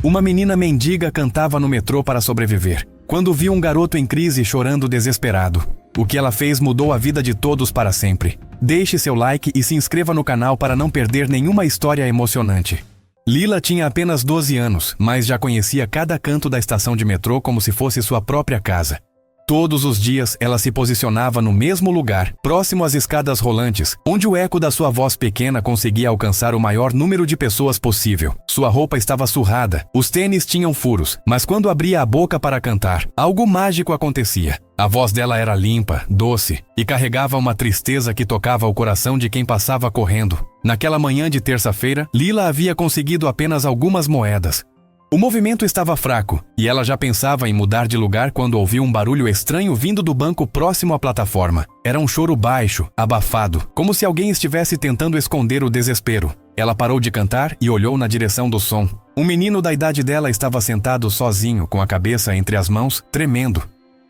Uma menina mendiga cantava no metrô para sobreviver, quando viu um garoto em crise chorando desesperado. O que ela fez mudou a vida de todos para sempre. Deixe seu like e se inscreva no canal para não perder nenhuma história emocionante. Lila tinha apenas 12 anos, mas já conhecia cada canto da estação de metrô como se fosse sua própria casa. Todos os dias, ela se posicionava no mesmo lugar, próximo às escadas rolantes, onde o eco da sua voz pequena conseguia alcançar o maior número de pessoas possível. Sua roupa estava surrada, os tênis tinham furos, mas quando abria a boca para cantar, algo mágico acontecia. A voz dela era limpa, doce, e carregava uma tristeza que tocava o coração de quem passava correndo. Naquela manhã de terça-feira, Lila havia conseguido apenas algumas moedas. O movimento estava fraco, e ela já pensava em mudar de lugar quando ouviu um barulho estranho vindo do banco próximo à plataforma. Era um choro baixo, abafado, como se alguém estivesse tentando esconder o desespero. Ela parou de cantar e olhou na direção do som. Um menino da idade dela estava sentado sozinho, com a cabeça entre as mãos, tremendo.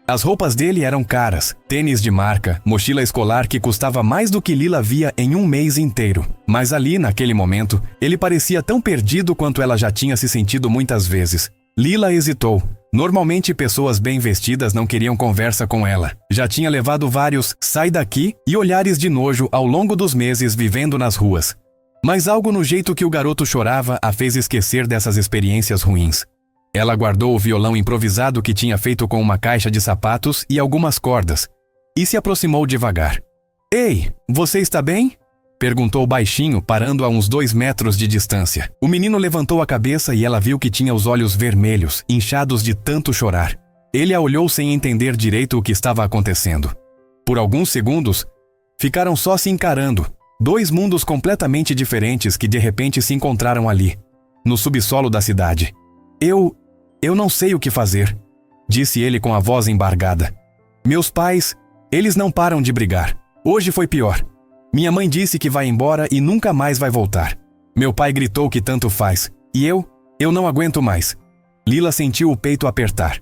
As roupas dele eram caras, tênis de marca, mochila escolar que custava mais do que Lila via em um mês inteiro. Mas ali, naquele momento, ele parecia tão perdido quanto ela já tinha se sentido muitas vezes. Lila hesitou. Normalmente pessoas bem vestidas não queriam conversa com ela. Já tinha levado vários "sai daqui" e olhares de nojo ao longo dos meses vivendo nas ruas. Mas algo no jeito que o garoto chorava a fez esquecer dessas experiências ruins. Ela guardou o violão improvisado que tinha feito com uma caixa de sapatos e algumas cordas, e se aproximou devagar. "Ei, você está bem?" perguntou baixinho, parando a uns 2 metros de distância. O menino levantou a cabeça e ela viu que tinha os olhos vermelhos, inchados de tanto chorar. Ele a olhou sem entender direito o que estava acontecendo. Por alguns segundos, ficaram só se encarando, 2 mundos completamente diferentes que de repente se encontraram ali, no subsolo da cidade. Eu não sei o que fazer", disse ele com a voz embargada. "Meus pais, eles não param de brigar. Hoje foi pior. Minha mãe disse que vai embora e nunca mais vai voltar. Meu pai gritou que tanto faz. E eu não aguento mais." Lila sentiu o peito apertar.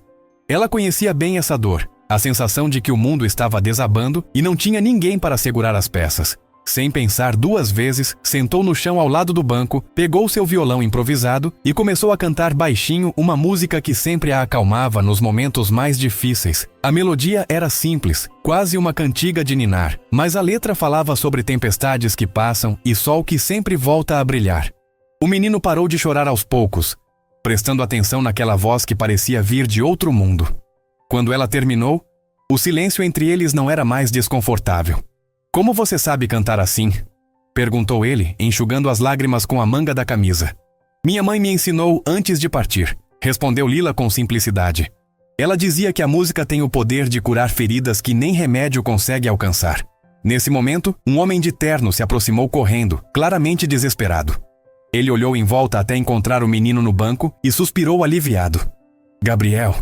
Ela conhecia bem essa dor, a sensação de que o mundo estava desabando e não tinha ninguém para segurar as peças. Sem pensar 2 vezes, sentou no chão ao lado do banco, pegou seu violão improvisado e começou a cantar baixinho uma música que sempre a acalmava nos momentos mais difíceis. A melodia era simples, quase uma cantiga de ninar, mas a letra falava sobre tempestades que passam e sol que sempre volta a brilhar. O menino parou de chorar aos poucos, prestando atenção naquela voz que parecia vir de outro mundo. Quando ela terminou, o silêncio entre eles não era mais desconfortável. "Como você sabe cantar assim?" perguntou ele, enxugando as lágrimas com a manga da camisa. "Minha mãe me ensinou antes de partir", respondeu Lila com simplicidade. Ela dizia que a música tem o poder de curar feridas que nem remédio consegue alcançar. Nesse momento, um homem de terno se aproximou correndo, claramente desesperado. Ele olhou em volta até encontrar o menino no banco e suspirou aliviado. "Gabriel,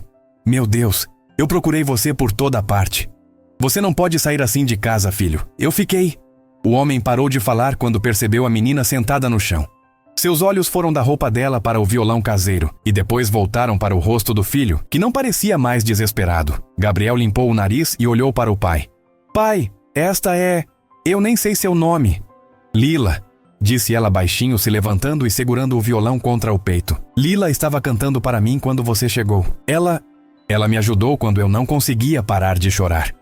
meu Deus, eu procurei você por toda parte. Você não pode sair assim de casa, filho. Eu fiquei..." O homem parou de falar quando percebeu a menina sentada no chão. Seus olhos foram da roupa dela para o violão caseiro e depois voltaram para o rosto do filho, que não parecia mais desesperado. Gabriel limpou o nariz e olhou para o pai. "Pai, esta é... eu nem sei seu nome." "Lila", disse ela baixinho, se levantando e segurando o violão contra o peito. "Lila estava cantando para mim quando você chegou. Ela me ajudou quando eu não conseguia parar de chorar."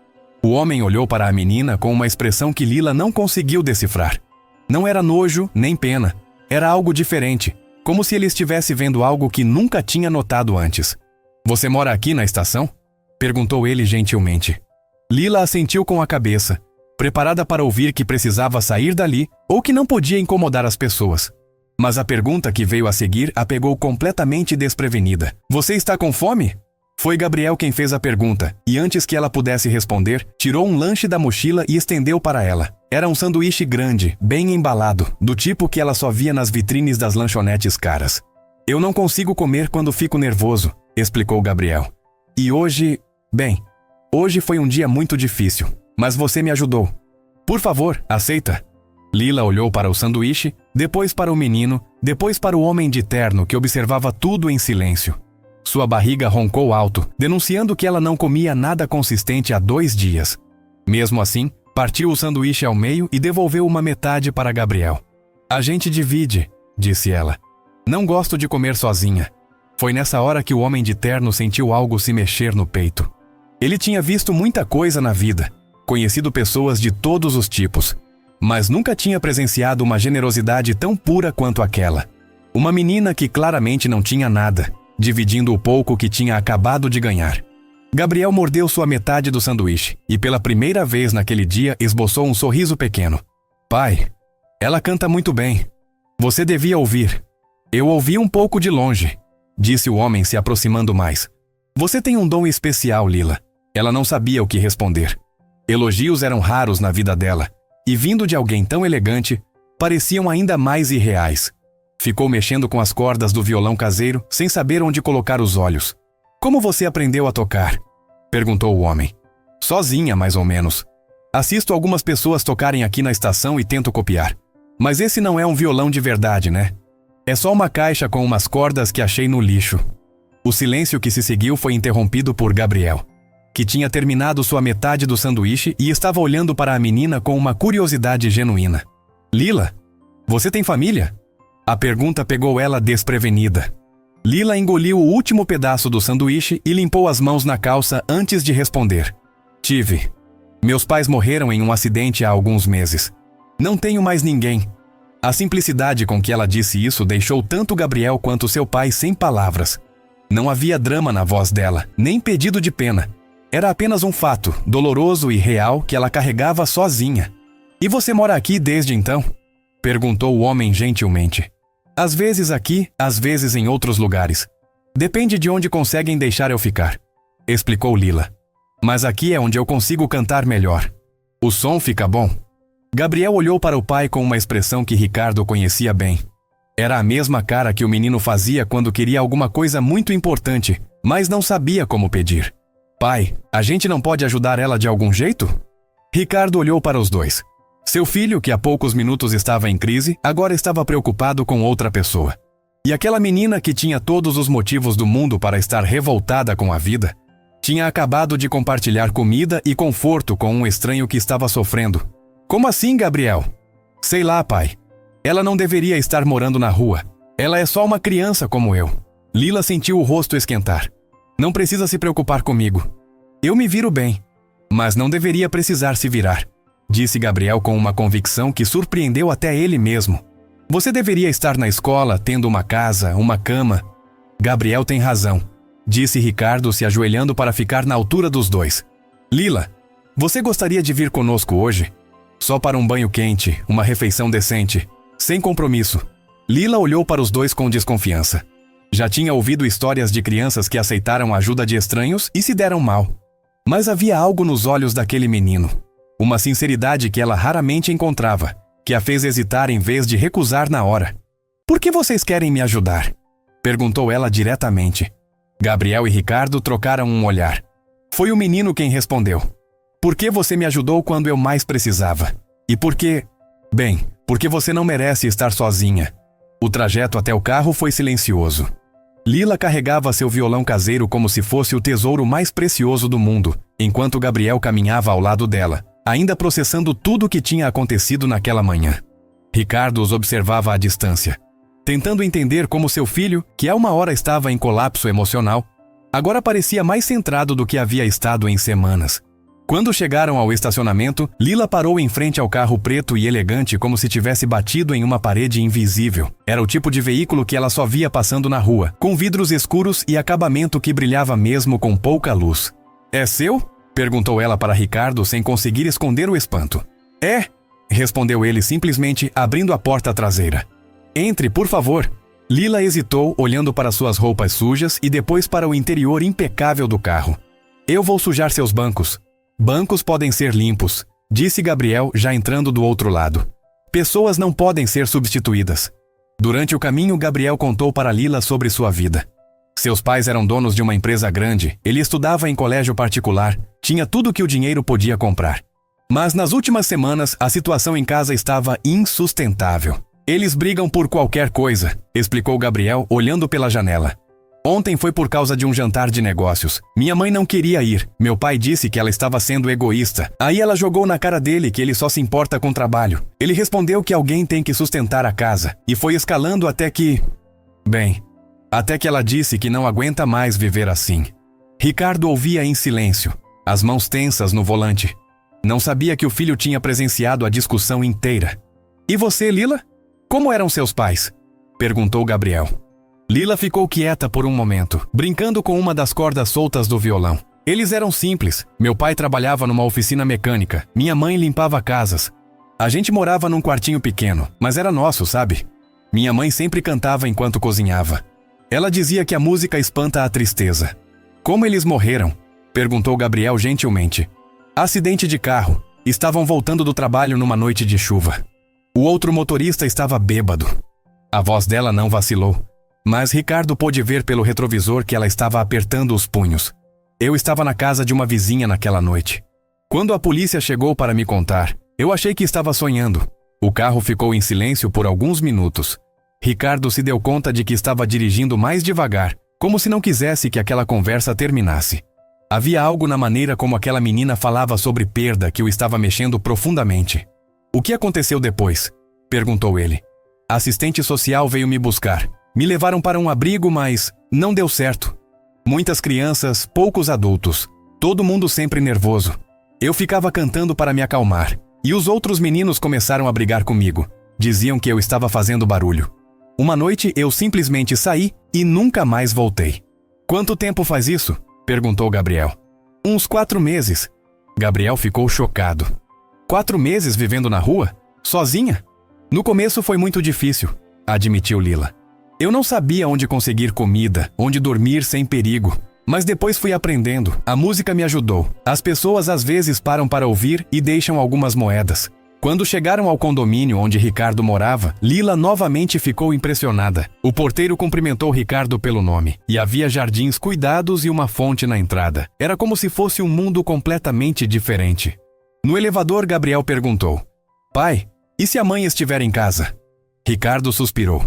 O homem olhou para a menina com uma expressão que Lila não conseguiu decifrar. Não era nojo nem pena. Era algo diferente, como se ele estivesse vendo algo que nunca tinha notado antes. "Você mora aqui na estação?" perguntou ele gentilmente. Lila assentiu com a cabeça, preparada para ouvir que precisava sair dali ou que não podia incomodar as pessoas. Mas a pergunta que veio a seguir a pegou completamente desprevenida. "Você está com fome?" Foi Gabriel quem fez a pergunta, e antes que ela pudesse responder, tirou um lanche da mochila e estendeu para ela. Era um sanduíche grande, bem embalado, do tipo que ela só via nas vitrines das lanchonetes caras. "Eu não consigo comer quando fico nervoso", explicou Gabriel. "E hoje... bem, hoje foi um dia muito difícil, mas você me ajudou. Por favor, aceita." Lila olhou para o sanduíche, depois para o menino, depois para o homem de terno que observava tudo em silêncio. Sua barriga roncou alto, denunciando que ela não comia nada consistente há 2 dias. Mesmo assim, partiu o sanduíche ao meio e devolveu uma metade para Gabriel. "A gente divide", disse ela. "Não gosto de comer sozinha." Foi nessa hora que o homem de terno sentiu algo se mexer no peito. Ele tinha visto muita coisa na vida, conhecido pessoas de todos os tipos, mas nunca tinha presenciado uma generosidade tão pura quanto aquela. Uma menina que claramente não tinha nada, dividindo o pouco que tinha acabado de ganhar. Gabriel mordeu sua metade do sanduíche e pela primeira vez naquele dia esboçou um sorriso pequeno. Pai, ela canta muito bem. Você devia ouvir. Eu ouvi um pouco de longe, disse o homem se aproximando mais. Você tem um dom especial, Lila. Ela não sabia o que responder. Elogios eram raros na vida dela, e vindo de alguém tão elegante, pareciam ainda mais irreais. Ficou mexendo com as cordas do violão caseiro, sem saber onde colocar os olhos. Como você aprendeu a tocar? Perguntou o homem. Sozinha, mais ou menos. Assisto algumas pessoas tocarem aqui na estação e tento copiar. Mas esse não é um violão de verdade, né? É só uma caixa com umas cordas que achei no lixo. O silêncio que se seguiu foi interrompido por Gabriel, que tinha terminado sua metade do sanduíche e estava olhando para a menina com uma curiosidade genuína. Lila, você tem família? A pergunta pegou ela desprevenida. Lila engoliu o último pedaço do sanduíche e limpou as mãos na calça antes de responder. Tive. Meus pais morreram em um acidente há alguns meses. Não tenho mais ninguém. A simplicidade com que ela disse isso deixou tanto Gabriel quanto seu pai sem palavras. Não havia drama na voz dela, nem pedido de pena. Era apenas um fato, doloroso e real, que ela carregava sozinha. E você mora aqui desde então? Perguntou o homem gentilmente. Às vezes aqui, às vezes em outros lugares. Depende de onde conseguem deixar eu ficar, explicou Lila. Mas aqui é onde eu consigo cantar melhor. O som fica bom. Gabriel olhou para o pai com uma expressão que Ricardo conhecia bem. Era a mesma cara que o menino fazia quando queria alguma coisa muito importante, mas não sabia como pedir. Pai, a gente não pode ajudar ela de algum jeito? Ricardo olhou para os dois. Seu filho, que há poucos minutos estava em crise, agora estava preocupado com outra pessoa. E aquela menina que tinha todos os motivos do mundo para estar revoltada com a vida, tinha acabado de compartilhar comida e conforto com um estranho que estava sofrendo. Como assim, Gabriel? Sei lá, pai. Ela não deveria estar morando na rua. Ela é só uma criança como eu. Lila sentiu o rosto esquentar. Não precisa se preocupar comigo. Eu me viro bem. Mas não deveria precisar se virar, disse Gabriel com uma convicção que surpreendeu até ele mesmo. Você deveria estar na escola, tendo uma casa, uma cama. Gabriel tem razão, disse Ricardo se ajoelhando para ficar na altura dos dois. Lila, você gostaria de vir conosco hoje? Só para um banho quente, uma refeição decente, sem compromisso. Lila olhou para os dois com desconfiança. Já tinha ouvido histórias de crianças que aceitaram a ajuda de estranhos e se deram mal. Mas havia algo nos olhos daquele menino. Uma sinceridade que ela raramente encontrava, que a fez hesitar em vez de recusar na hora. Por que vocês querem me ajudar? Perguntou ela diretamente. Gabriel e Ricardo trocaram um olhar. Foi o menino quem respondeu. Por que você me ajudou quando eu mais precisava? E por que... Bem, porque você não merece estar sozinha. O trajeto até o carro foi silencioso. Lila carregava seu violão caseiro como se fosse o tesouro mais precioso do mundo, enquanto Gabriel caminhava ao lado dela, ainda processando tudo o que tinha acontecido naquela manhã. Ricardo os observava à distância, tentando entender como seu filho, que há uma hora estava em colapso emocional, agora parecia mais centrado do que havia estado em semanas. Quando chegaram ao estacionamento, Lila parou em frente ao carro preto e elegante como se tivesse batido em uma parede invisível. Era o tipo de veículo que ela só via passando na rua, com vidros escuros e acabamento que brilhava mesmo com pouca luz. É seu? Perguntou ela para Ricardo sem conseguir esconder o espanto. É, respondeu ele simplesmente abrindo a porta traseira. Entre, por favor. Lila hesitou, olhando para suas roupas sujas e depois para o interior impecável do carro. Eu vou sujar seus bancos. Bancos podem ser limpos, disse Gabriel já entrando do outro lado. Pessoas não podem ser substituídas. Durante o caminho, Gabriel contou para Lila sobre sua vida. Seus pais eram donos de uma empresa grande, ele estudava em colégio particular, tinha tudo que o dinheiro podia comprar. Mas nas últimas semanas, a situação em casa estava insustentável. Eles brigam por qualquer coisa, explicou Gabriel olhando pela janela. Ontem foi por causa de um jantar de negócios. Minha mãe não queria ir. Meu pai disse que ela estava sendo egoísta. Aí ela jogou na cara dele que ele só se importa com trabalho. Ele respondeu que alguém tem que sustentar a casa. E foi escalando até que... Bem, Até que ela disse que não aguenta mais viver assim. Ricardo ouvia em silêncio, as mãos tensas no volante. Não sabia que o filho tinha presenciado a discussão inteira. E você, Lila? Como eram seus pais? Perguntou Gabriel. Lila ficou quieta por um momento, brincando com uma das cordas soltas do violão. Eles eram simples. Meu pai trabalhava numa oficina mecânica. Minha mãe limpava casas. A gente morava num quartinho pequeno, mas era nosso, sabe? Minha mãe sempre cantava enquanto cozinhava. Ela dizia que a música espanta a tristeza. Como eles morreram? Perguntou Gabriel gentilmente. Acidente de carro. Estavam voltando do trabalho numa noite de chuva. O outro motorista estava bêbado. A voz dela não vacilou, mas Ricardo pôde ver pelo retrovisor que ela estava apertando os punhos. Eu estava na casa de uma vizinha naquela noite. Quando a polícia chegou para me contar, eu achei que estava sonhando. O carro ficou em silêncio por alguns minutos. Ricardo se deu conta de que estava dirigindo mais devagar, como se não quisesse que aquela conversa terminasse. Havia algo na maneira como aquela menina falava sobre perda que o estava mexendo profundamente. O que aconteceu depois? Perguntou ele. A assistente social veio me buscar. Me levaram para um abrigo, mas não deu certo. Muitas crianças, poucos adultos. Todo mundo sempre nervoso. Eu ficava cantando para me acalmar. E os outros meninos começaram a brigar comigo. Diziam que eu estava fazendo barulho. Uma noite eu simplesmente saí e nunca mais voltei. Quanto tempo faz isso? Perguntou Gabriel. Uns 4 meses. Gabriel ficou chocado. 4 meses vivendo na rua? Sozinha? No começo foi muito difícil, admitiu Lila. Eu não sabia onde conseguir comida, onde dormir sem perigo. Mas depois fui aprendendo. A música me ajudou. As pessoas às vezes param para ouvir e deixam algumas moedas. Quando chegaram ao condomínio onde Ricardo morava, Lila novamente ficou impressionada. O porteiro cumprimentou Ricardo pelo nome. E havia jardins cuidados e uma fonte na entrada. Era como se fosse um mundo completamente diferente. No elevador, Gabriel perguntou: Pai, e se a mãe estiver em casa? Ricardo suspirou.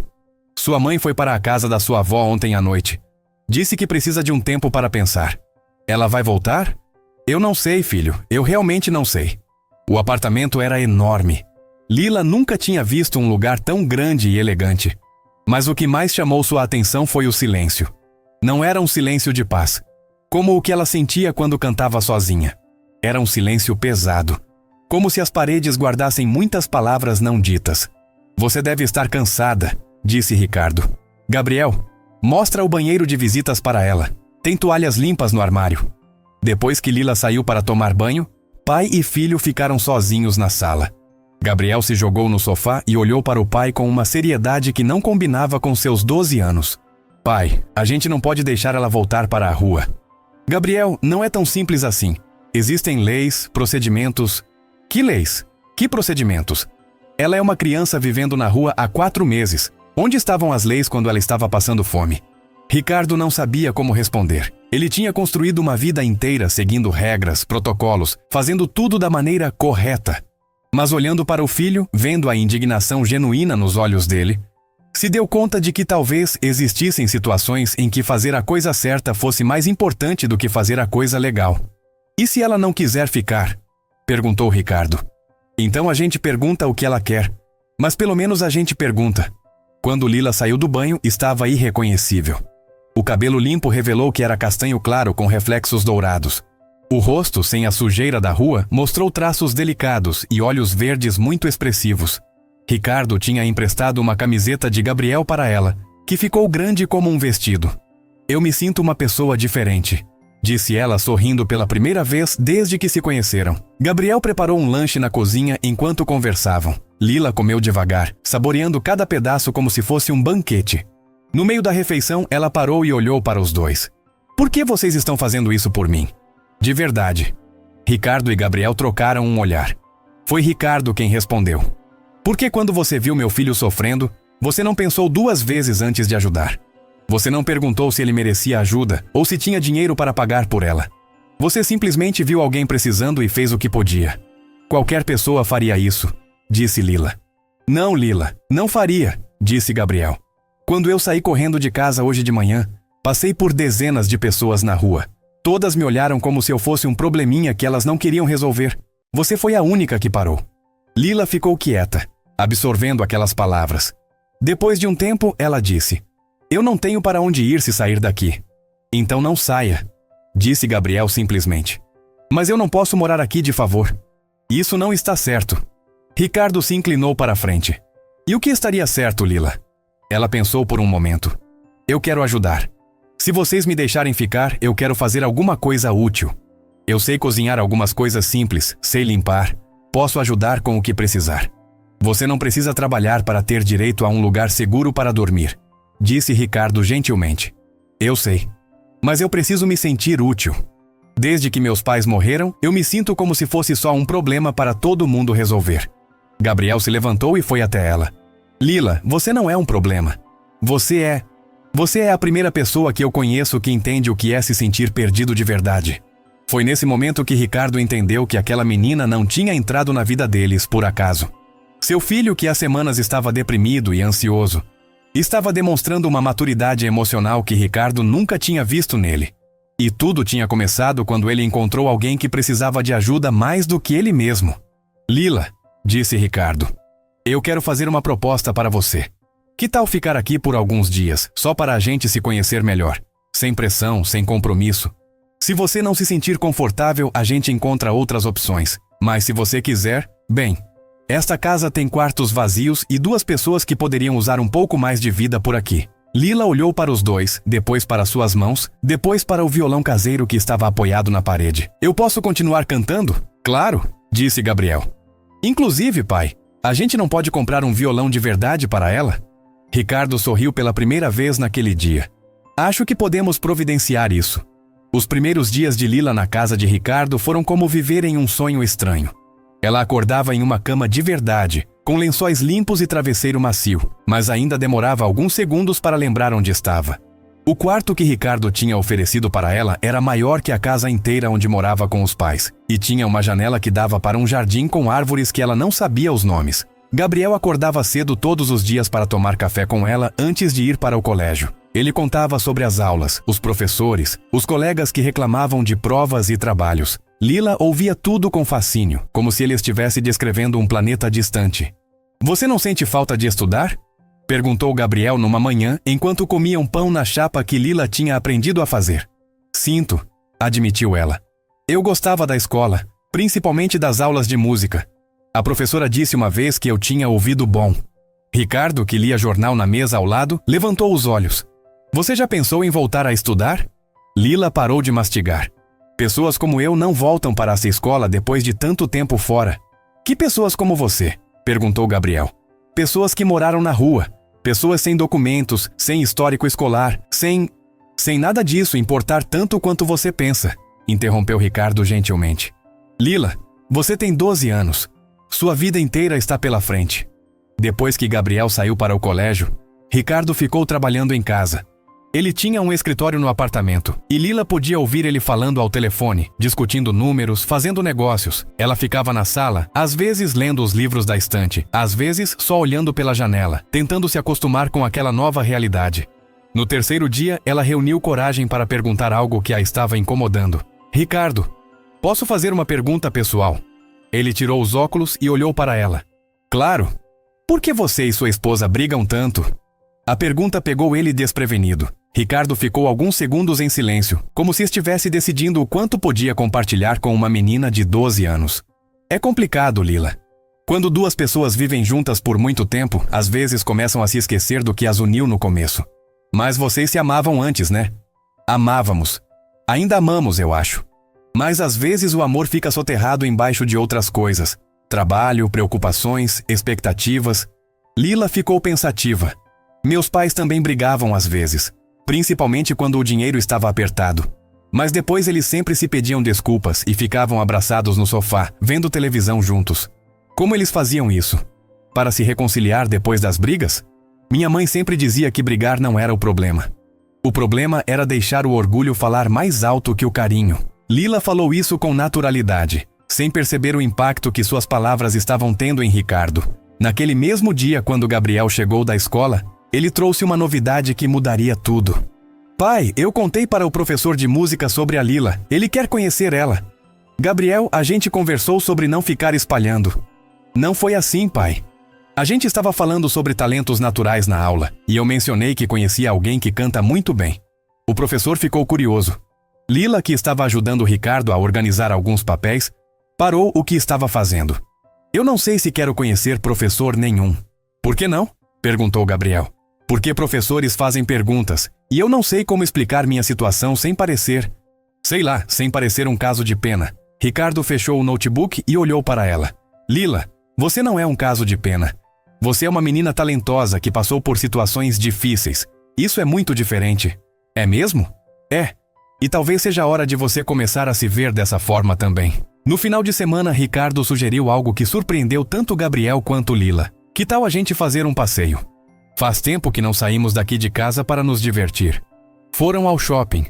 Sua mãe foi para a casa da sua avó ontem à noite. Disse que precisa de um tempo para pensar. Ela vai voltar? Eu não sei, filho. Eu realmente não sei. O apartamento era enorme. Lila nunca tinha visto um lugar tão grande e elegante. Mas o que mais chamou sua atenção foi o silêncio. Não era um silêncio de paz, como o que ela sentia quando cantava sozinha. Era um silêncio pesado, como se as paredes guardassem muitas palavras não ditas. Você deve estar cansada, disse Ricardo. Gabriel, mostra o banheiro de visitas para ela. Tem toalhas limpas no armário. Depois que Lila saiu para tomar banho, pai e filho ficaram sozinhos na sala. Gabriel se jogou no sofá e olhou para o pai com uma seriedade que não combinava com seus 12 anos. Pai, a gente não pode deixar ela voltar para a rua. Gabriel, não é tão simples assim. Existem leis, procedimentos. Que leis? Que procedimentos? Ela é uma criança vivendo na rua há 4 meses. Onde estavam as leis quando ela estava passando fome? Ricardo não sabia como responder. Ele tinha construído uma vida inteira seguindo regras, protocolos, fazendo tudo da maneira correta. Mas olhando para o filho, vendo a indignação genuína nos olhos dele, se deu conta de que talvez existissem situações em que fazer a coisa certa fosse mais importante do que fazer a coisa legal. E se ela não quiser ficar? Perguntou Ricardo. Então a gente pergunta o que ela quer. Mas pelo menos a gente pergunta. Quando Lila saiu do banho, estava irreconhecível. O cabelo limpo revelou que era castanho claro com reflexos dourados. O rosto, sem a sujeira da rua, mostrou traços delicados e olhos verdes muito expressivos. Ricardo tinha emprestado uma camiseta de Gabriel para ela, que ficou grande como um vestido. Eu me sinto uma pessoa diferente, disse ela sorrindo pela primeira vez desde que se conheceram. Gabriel preparou um lanche na cozinha enquanto conversavam. Lila comeu devagar, saboreando cada pedaço como se fosse um banquete. No meio da refeição, ela parou e olhou para os dois. Por que vocês estão fazendo isso por mim? De verdade. Ricardo e Gabriel trocaram um olhar. Foi Ricardo quem respondeu. Por que quando você viu meu filho sofrendo, você não pensou 2 vezes antes de ajudar? Você não perguntou se ele merecia ajuda ou se tinha dinheiro para pagar por ela. Você simplesmente viu alguém precisando e fez o que podia. Qualquer pessoa faria isso, disse Lila. Não, Lila, não faria, disse Gabriel. Quando eu saí correndo de casa hoje de manhã, passei por dezenas de pessoas na rua. Todas me olharam como se eu fosse um probleminha que elas não queriam resolver. Você foi a única que parou. Lila ficou quieta, absorvendo aquelas palavras. Depois de um tempo, ela disse: Eu não tenho para onde ir se sair daqui. Então não saia, disse Gabriel simplesmente. Mas eu não posso morar aqui de favor. Isso não está certo. Ricardo se inclinou para a frente. E o que estaria certo, Lila? Ela pensou por um momento. Eu quero ajudar. Se vocês me deixarem ficar, eu quero fazer alguma coisa útil. Eu sei cozinhar algumas coisas simples, sei limpar. Posso ajudar com o que precisar. Você não precisa trabalhar para ter direito a um lugar seguro para dormir, disse Ricardo gentilmente. Eu sei. Mas eu preciso me sentir útil. Desde que meus pais morreram, eu me sinto como se fosse só um problema para todo mundo resolver. Gabriel se levantou e foi até ela. Lila, você não é um problema. Você é a primeira pessoa que eu conheço que entende o que é se sentir perdido de verdade. Foi nesse momento que Ricardo entendeu que aquela menina não tinha entrado na vida deles por acaso. Seu filho, que há semanas estava deprimido e ansioso, estava demonstrando uma maturidade emocional que Ricardo nunca tinha visto nele. E tudo tinha começado quando ele encontrou alguém que precisava de ajuda mais do que ele mesmo. Lila, disse Ricardo, eu quero fazer uma proposta para você. Que tal ficar aqui por alguns dias, só para a gente se conhecer melhor? Sem pressão, sem compromisso. Se você não se sentir confortável, a gente encontra outras opções. Mas se você quiser, bem, esta casa tem quartos vazios e 2 pessoas que poderiam usar um pouco mais de vida por aqui. Lila olhou para os 2, depois para suas mãos, depois para o violão caseiro que estava apoiado na parede. Eu posso continuar cantando? Claro, disse Gabriel. Inclusive, pai, a gente não pode comprar um violão de verdade para ela? Ricardo sorriu pela primeira vez naquele dia. Acho que podemos providenciar isso. Os primeiros dias de Lila na casa de Ricardo foram como viver em um sonho estranho. Ela acordava em uma cama de verdade, com lençóis limpos e travesseiro macio, mas ainda demorava alguns segundos para lembrar onde estava. O quarto que Ricardo tinha oferecido para ela era maior que a casa inteira onde morava com os pais, e tinha uma janela que dava para um jardim com árvores que ela não sabia os nomes. Gabriel acordava cedo todos os dias para tomar café com ela antes de ir para o colégio. Ele contava sobre as aulas, os professores, os colegas que reclamavam de provas e trabalhos. Lila ouvia tudo com fascínio, como se ele estivesse descrevendo um planeta distante. Você não sente falta de estudar? Perguntou Gabriel numa manhã, enquanto comia um pão na chapa que Lila tinha aprendido a fazer. Sinto, admitiu ela. Eu gostava da escola, principalmente das aulas de música. A professora disse uma vez que eu tinha ouvido bom. Ricardo, que lia jornal na mesa ao lado, levantou os olhos. Você já pensou em voltar a estudar? Lila parou de mastigar. Pessoas como eu não voltam para essa escola depois de tanto tempo fora. Que pessoas como você? Perguntou Gabriel. Pessoas que moraram na rua. Pessoas sem documentos, sem histórico escolar, sem nada disso importar tanto quanto você pensa, interrompeu Ricardo gentilmente. Lila, você tem 12 anos. Sua vida inteira está pela frente. Depois que Gabriel saiu para o colégio, Ricardo ficou trabalhando em casa. Ele tinha um escritório no apartamento, e Lila podia ouvir ele falando ao telefone, discutindo números, fazendo negócios. Ela ficava na sala, às vezes lendo os livros da estante, às vezes só olhando pela janela, tentando se acostumar com aquela nova realidade. No terceiro dia, ela reuniu coragem para perguntar algo que a estava incomodando. Ricardo, posso fazer uma pergunta pessoal? Ele tirou os óculos e olhou para ela. Claro. Por que você e sua esposa brigam tanto? A pergunta pegou ele desprevenido. Ricardo ficou alguns segundos em silêncio, como se estivesse decidindo o quanto podia compartilhar com uma menina de 12 anos. É complicado, Lila. Quando 2 pessoas vivem juntas por muito tempo, às vezes começam a se esquecer do que as uniu no começo. Mas vocês se amavam antes, né? Amávamos. Ainda amamos, eu acho. Mas às vezes o amor fica soterrado embaixo de outras coisas. Trabalho, preocupações, expectativas. Lila ficou pensativa. Meus pais também brigavam às vezes, principalmente quando o dinheiro estava apertado. Mas depois eles sempre se pediam desculpas e ficavam abraçados no sofá, vendo televisão juntos. Como eles faziam isso? Para se reconciliar depois das brigas? Minha mãe sempre dizia que brigar não era o problema. O problema era deixar o orgulho falar mais alto que o carinho. Lila falou isso com naturalidade, sem perceber o impacto que suas palavras estavam tendo em Ricardo. Naquele mesmo dia, quando Gabriel chegou da escola, ele trouxe uma novidade que mudaria tudo. Pai, eu contei para o professor de música sobre a Lila. Ele quer conhecer ela. Gabriel, a gente conversou sobre não ficar espalhando. Não foi assim, pai. A gente estava falando sobre talentos naturais na aula, e eu mencionei que conhecia alguém que canta muito bem. O professor ficou curioso. Lila, que estava ajudando Ricardo a organizar alguns papéis, parou o que estava fazendo. Eu não sei se quero conhecer professor nenhum. Por que não? Perguntou Gabriel. Porque professores fazem perguntas, e eu não sei como explicar minha situação sem parecer... Sei lá, sem parecer um caso de pena. Ricardo fechou o notebook e olhou para ela. Lila, você não é um caso de pena. Você é uma menina talentosa que passou por situações difíceis. Isso é muito diferente. É mesmo? É. E talvez seja a hora de você começar a se ver dessa forma também. No final de semana, Ricardo sugeriu algo que surpreendeu tanto Gabriel quanto Lila. Que tal a gente fazer um passeio? Faz tempo que não saímos daqui de casa para nos divertir. Foram ao shopping.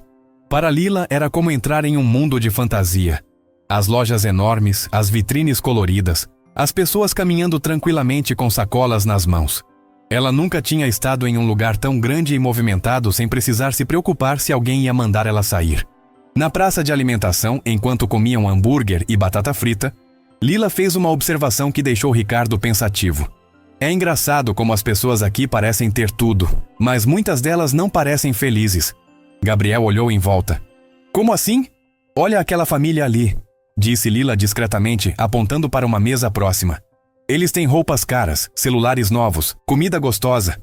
Para Lila era como entrar em um mundo de fantasia. As lojas enormes, as vitrines coloridas, as pessoas caminhando tranquilamente com sacolas nas mãos. Ela nunca tinha estado em um lugar tão grande e movimentado sem precisar se preocupar se alguém ia mandar ela sair. Na praça de alimentação, enquanto comiam hambúrguer e batata frita, Lila fez uma observação que deixou Ricardo pensativo. É engraçado como as pessoas aqui parecem ter tudo, mas muitas delas não parecem felizes. Gabriel olhou em volta. Como assim? Olha aquela família ali, disse Lila discretamente, apontando para uma mesa próxima. Eles têm roupas caras, celulares novos, comida gostosa.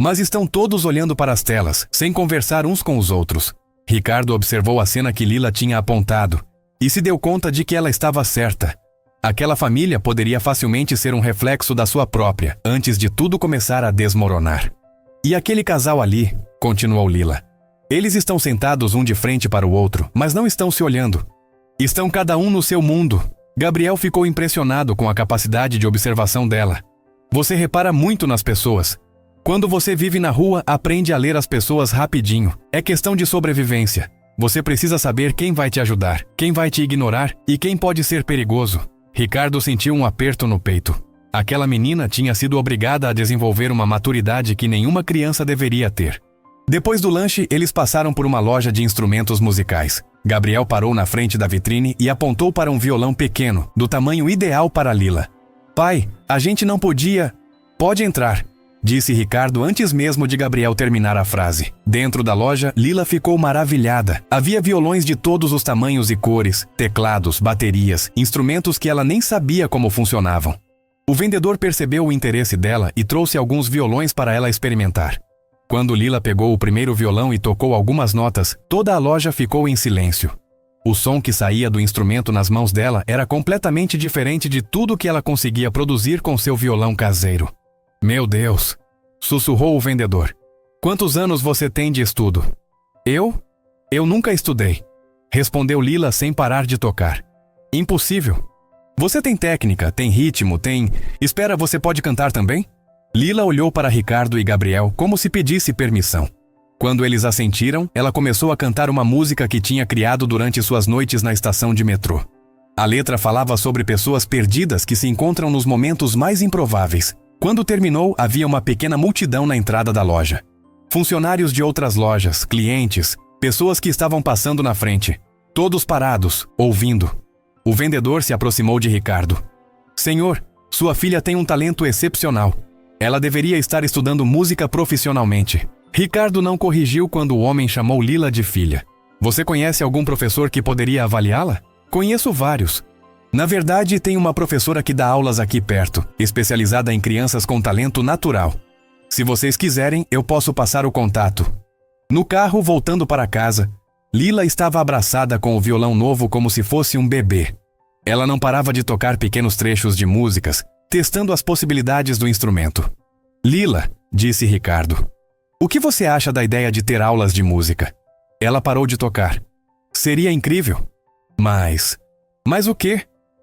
Mas estão todos olhando para as telas, sem conversar uns com os outros. Ricardo observou a cena que Lila tinha apontado e se deu conta de que ela estava certa. Aquela família poderia facilmente ser um reflexo da sua própria, antes de tudo começar a desmoronar. E aquele casal ali, continuou Lila. Eles estão sentados um de frente para o outro, mas não estão se olhando. Estão cada um no seu mundo. Gabriel ficou impressionado com a capacidade de observação dela. Você repara muito nas pessoas. Quando você vive na rua, aprende a ler as pessoas rapidinho. É questão de sobrevivência. Você precisa saber quem vai te ajudar, quem vai te ignorar e quem pode ser perigoso. Ricardo sentiu um aperto no peito. Aquela menina tinha sido obrigada a desenvolver uma maturidade que nenhuma criança deveria ter. Depois do lanche, eles passaram por uma loja de instrumentos musicais. Gabriel parou na frente da vitrine e apontou para um violão pequeno, do tamanho ideal para Lila. Pai, a gente não podia... Pode entrar, disse Ricardo antes mesmo de Gabriel terminar a frase. Dentro da loja, Lila ficou maravilhada. Havia violões de todos os tamanhos e cores, teclados, baterias, instrumentos que ela nem sabia como funcionavam. O vendedor percebeu o interesse dela e trouxe alguns violões para ela experimentar. Quando Lila pegou o primeiro violão e tocou algumas notas, toda a loja ficou em silêncio. O som que saía do instrumento nas mãos dela era completamente diferente de tudo que ela conseguia produzir com seu violão caseiro. Meu Deus! Sussurrou o vendedor. Quantos anos você tem de estudo? Eu? Eu nunca estudei. Respondeu Lila sem parar de tocar. Impossível. Você tem técnica, tem ritmo, tem... Espera, você pode cantar também? Lila olhou para Ricardo e Gabriel como se pedisse permissão. Quando eles assentiram, ela começou a cantar uma música que tinha criado durante suas noites na estação de metrô. A letra falava sobre pessoas perdidas que se encontram nos momentos mais improváveis. Quando terminou, havia uma pequena multidão na entrada da loja. Funcionários de outras lojas, clientes, pessoas que estavam passando na frente. Todos parados, ouvindo. O vendedor se aproximou de Ricardo. Senhor, sua filha tem um talento excepcional. Ela deveria estar estudando música profissionalmente. Ricardo não corrigiu quando o homem chamou Lila de filha. Você conhece algum professor que poderia avaliá-la? Conheço vários. Na verdade, tem uma professora que dá aulas aqui perto, especializada em crianças com talento natural. Se vocês quiserem, eu posso passar o contato. No carro, voltando para casa, Lila estava abraçada com o violão novo como se fosse um bebê. Ela não parava de tocar pequenos trechos de músicas, testando as possibilidades do instrumento. Lila, disse Ricardo, o que você acha da ideia de ter aulas de música? Ela parou de tocar. Seria incrível. Mas o quê?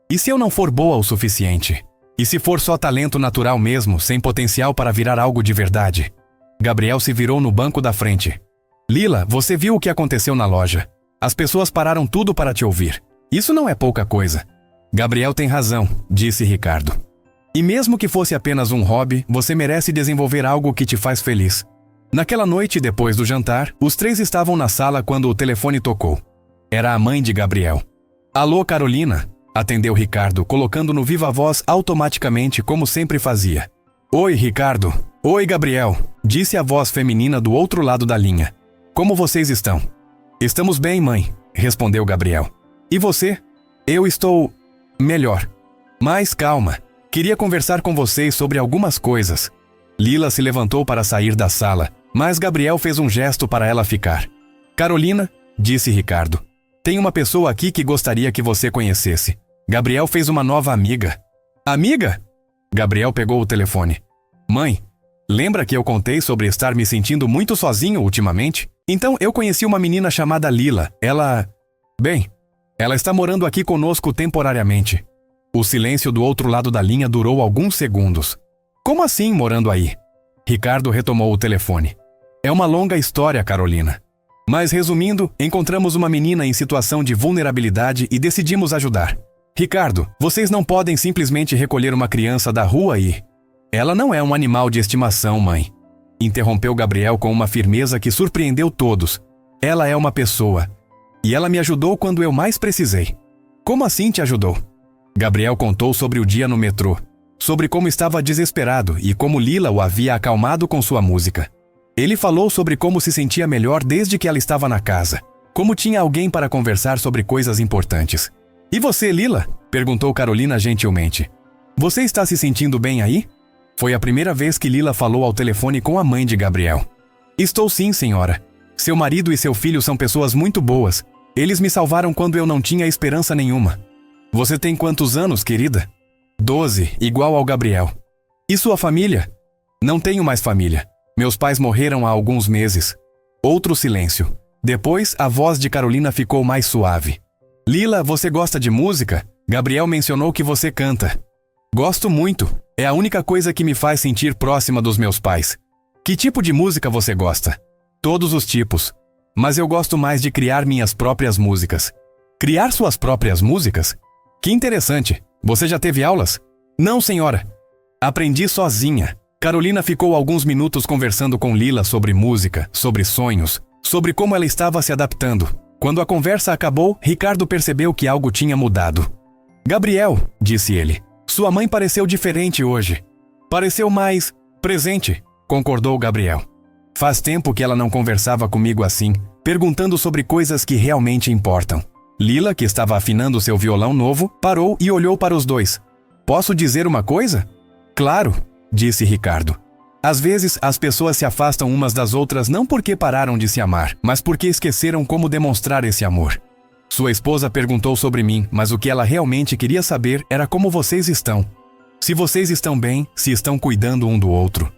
E se eu não for boa o suficiente? E se for só talento natural mesmo, sem potencial para virar algo de verdade? Gabriel se virou no banco da frente. Lila, você viu o que aconteceu na loja. As pessoas pararam tudo para te ouvir. Isso não é pouca coisa. Gabriel tem razão, disse Ricardo. E mesmo que fosse apenas um hobby, você merece desenvolver algo que te faz feliz. Naquela noite, depois do jantar, os três estavam na sala quando o telefone tocou. Era a mãe de Gabriel. Alô, Carolina? Atendeu Ricardo, colocando no viva-voz automaticamente como sempre fazia. Oi, Ricardo. Oi, Gabriel, disse a voz feminina do outro lado da linha. Como vocês estão? Estamos bem, mãe, respondeu Gabriel. E você? Eu estou... melhor. Mas calma, queria conversar com vocês sobre algumas coisas. Lila se levantou para sair da sala, mas Gabriel fez um gesto para ela ficar. Carolina, disse Ricardo, tem uma pessoa aqui que gostaria que você conhecesse. Gabriel fez uma nova amiga. Amiga? Gabriel pegou o telefone. Mãe, lembra que eu contei sobre estar me sentindo muito sozinho ultimamente? Então eu conheci uma menina chamada Lila. Bem, ela está morando aqui conosco temporariamente. O silêncio do outro lado da linha durou alguns segundos. Como assim morando aí? Ricardo retomou o telefone. É uma longa história, Carolina. Mas resumindo, encontramos uma menina em situação de vulnerabilidade e decidimos ajudar. Ricardo, vocês não podem simplesmente recolher uma criança da rua e... Ela não é um animal de estimação, mãe. Interrompeu Gabriel com uma firmeza que surpreendeu todos. Ela é uma pessoa. E ela me ajudou quando eu mais precisei. Como assim te ajudou? Gabriel contou sobre o dia no metrô. Sobre como estava desesperado e como Lila o havia acalmado com sua música. Ele falou sobre como se sentia melhor desde que ela estava na casa. Como tinha alguém para conversar sobre coisas importantes. E você, Lila? Perguntou Carolina gentilmente. Você está se sentindo bem aí? Foi a primeira vez que Lila falou ao telefone com a mãe de Gabriel. Estou sim, senhora. Seu marido e seu filho são pessoas muito boas. Eles me salvaram quando eu não tinha esperança nenhuma. Você tem quantos anos, querida? 12, igual ao Gabriel. E sua família? Não tenho mais família. Meus pais morreram há alguns meses. Outro silêncio. Depois, a voz de Carolina ficou mais suave. Lila, você gosta de música? Gabriel mencionou que você canta. Gosto muito. É a única coisa que me faz sentir próxima dos meus pais. Que tipo de música você gosta? Todos os tipos. Mas eu gosto mais de criar minhas próprias músicas. Criar suas próprias músicas? Que interessante. Você já teve aulas? Não, senhora. Aprendi sozinha. Carolina ficou alguns minutos conversando com Lila sobre música, sobre sonhos, sobre como ela estava se adaptando. Quando a conversa acabou, Ricardo percebeu que algo tinha mudado. Gabriel, disse ele, sua mãe pareceu diferente hoje. Pareceu mais presente, concordou Gabriel. Faz tempo que ela não conversava comigo assim, perguntando sobre coisas que realmente importam. Lila, que estava afinando seu violão novo, parou e olhou para os dois. Posso dizer uma coisa? Claro, disse Ricardo. Às vezes, as pessoas se afastam umas das outras não porque pararam de se amar, mas porque esqueceram como demonstrar esse amor. Sua esposa perguntou sobre mim, mas o que ela realmente queria saber era como vocês estão. Se vocês estão bem, se estão cuidando um do outro.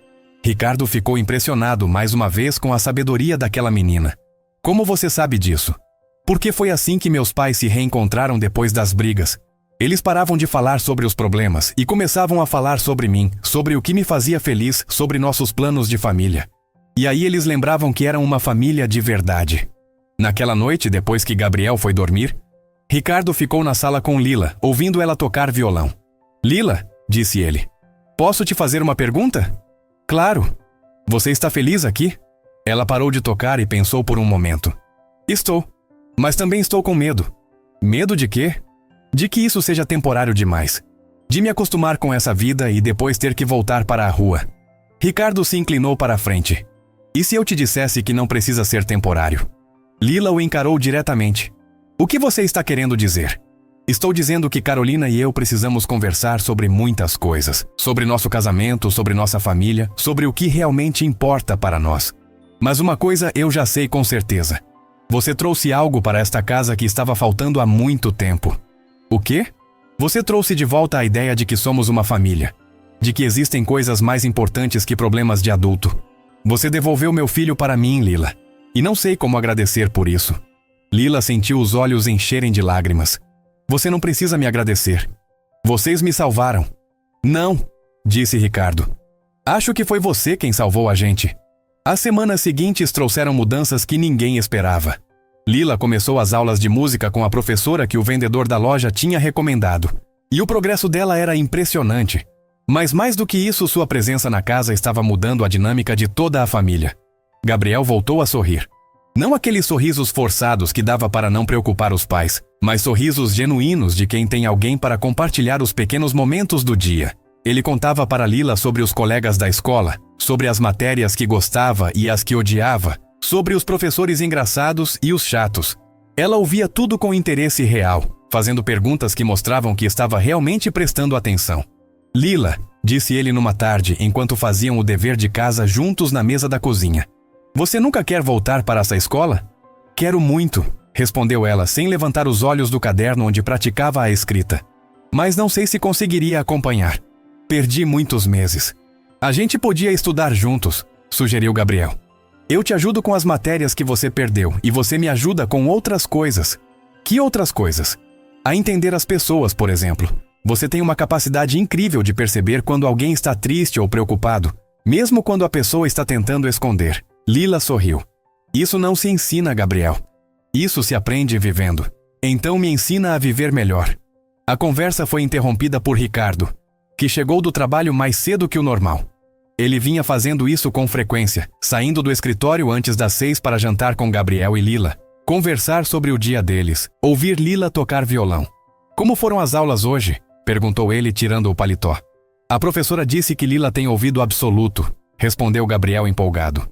Ricardo ficou impressionado mais uma vez com a sabedoria daquela menina. Como você sabe disso? Porque foi assim que meus pais se reencontraram depois das brigas. Eles paravam de falar sobre os problemas e começavam a falar sobre mim, sobre o que me fazia feliz, sobre nossos planos de família. E aí eles lembravam que eram uma família de verdade. Naquela noite, depois que Gabriel foi dormir, Ricardo ficou na sala com Lila, ouvindo ela tocar violão. Lila, disse ele, posso te fazer uma pergunta? Claro. Você está feliz aqui? Ela parou de tocar e pensou por um momento. Estou. Mas também estou com medo. Medo de quê? De que isso seja temporário demais. De me acostumar com essa vida e depois ter que voltar para a rua. Ricardo se inclinou para a frente. E se eu te dissesse que não precisa ser temporário? Lila o encarou diretamente. O que você está querendo dizer? Estou dizendo que Carolina e eu precisamos conversar sobre muitas coisas. Sobre nosso casamento, sobre nossa família, sobre o que realmente importa para nós. Mas uma coisa eu já sei com certeza. Você trouxe algo para esta casa que estava faltando há muito tempo. O quê? Você trouxe de volta a ideia de que somos uma família. De que existem coisas mais importantes que problemas de adulto. Você devolveu meu filho para mim, Lila. E não sei como agradecer por isso. Lila sentiu os olhos encherem de lágrimas. Você não precisa me agradecer. Vocês me salvaram. Não, disse Ricardo. Acho que foi você quem salvou a gente. As semanas seguintes trouxeram mudanças que ninguém esperava. Lila começou as aulas de música com a professora que o vendedor da loja tinha recomendado. E o progresso dela era impressionante. Mas mais do que isso, sua presença na casa estava mudando a dinâmica de toda a família. Gabriel voltou a sorrir. Não aqueles sorrisos forçados que dava para não preocupar os pais, mas sorrisos genuínos de quem tem alguém para compartilhar os pequenos momentos do dia. Ele contava para Lila sobre os colegas da escola, sobre as matérias que gostava e as que odiava, sobre os professores engraçados e os chatos. Ela ouvia tudo com interesse real, fazendo perguntas que mostravam que estava realmente prestando atenção. Lila, disse ele numa tarde enquanto faziam o dever de casa juntos na mesa da cozinha. Você nunca quer voltar para essa escola? Quero muito, respondeu ela sem levantar os olhos do caderno onde praticava a escrita. Mas não sei se conseguiria acompanhar. Perdi muitos meses. A gente podia estudar juntos, sugeriu Gabriel. Eu te ajudo com as matérias que você perdeu e você me ajuda com outras coisas. Que outras coisas? A entender as pessoas, por exemplo. Você tem uma capacidade incrível de perceber quando alguém está triste ou preocupado, mesmo quando a pessoa está tentando esconder. Lila sorriu. Isso não se ensina, Gabriel. Isso se aprende vivendo. Então me ensina a viver melhor. A conversa foi interrompida por Ricardo, que chegou do trabalho mais cedo que o normal. Ele vinha fazendo isso com frequência, saindo do escritório antes das 6 para jantar com Gabriel e Lila, conversar sobre o dia deles, ouvir Lila tocar violão. Como foram as aulas hoje? Perguntou ele tirando o paletó. A professora disse que Lila tem ouvido absoluto, respondeu Gabriel empolgado.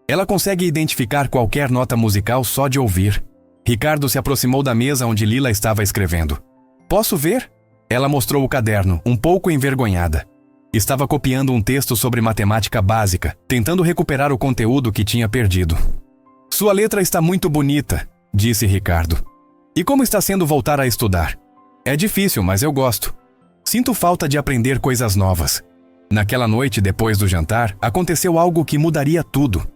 Ela consegue identificar qualquer nota musical só de ouvir. Ricardo se aproximou da mesa onde Lila estava escrevendo. Posso ver? Ela mostrou o caderno, um pouco envergonhada. Estava copiando um texto sobre matemática básica, tentando recuperar o conteúdo que tinha perdido. Sua letra está muito bonita, disse Ricardo. E como está sendo voltar a estudar? É difícil, mas eu gosto. Sinto falta de aprender coisas novas. Naquela noite, depois do jantar, aconteceu algo que mudaria tudo.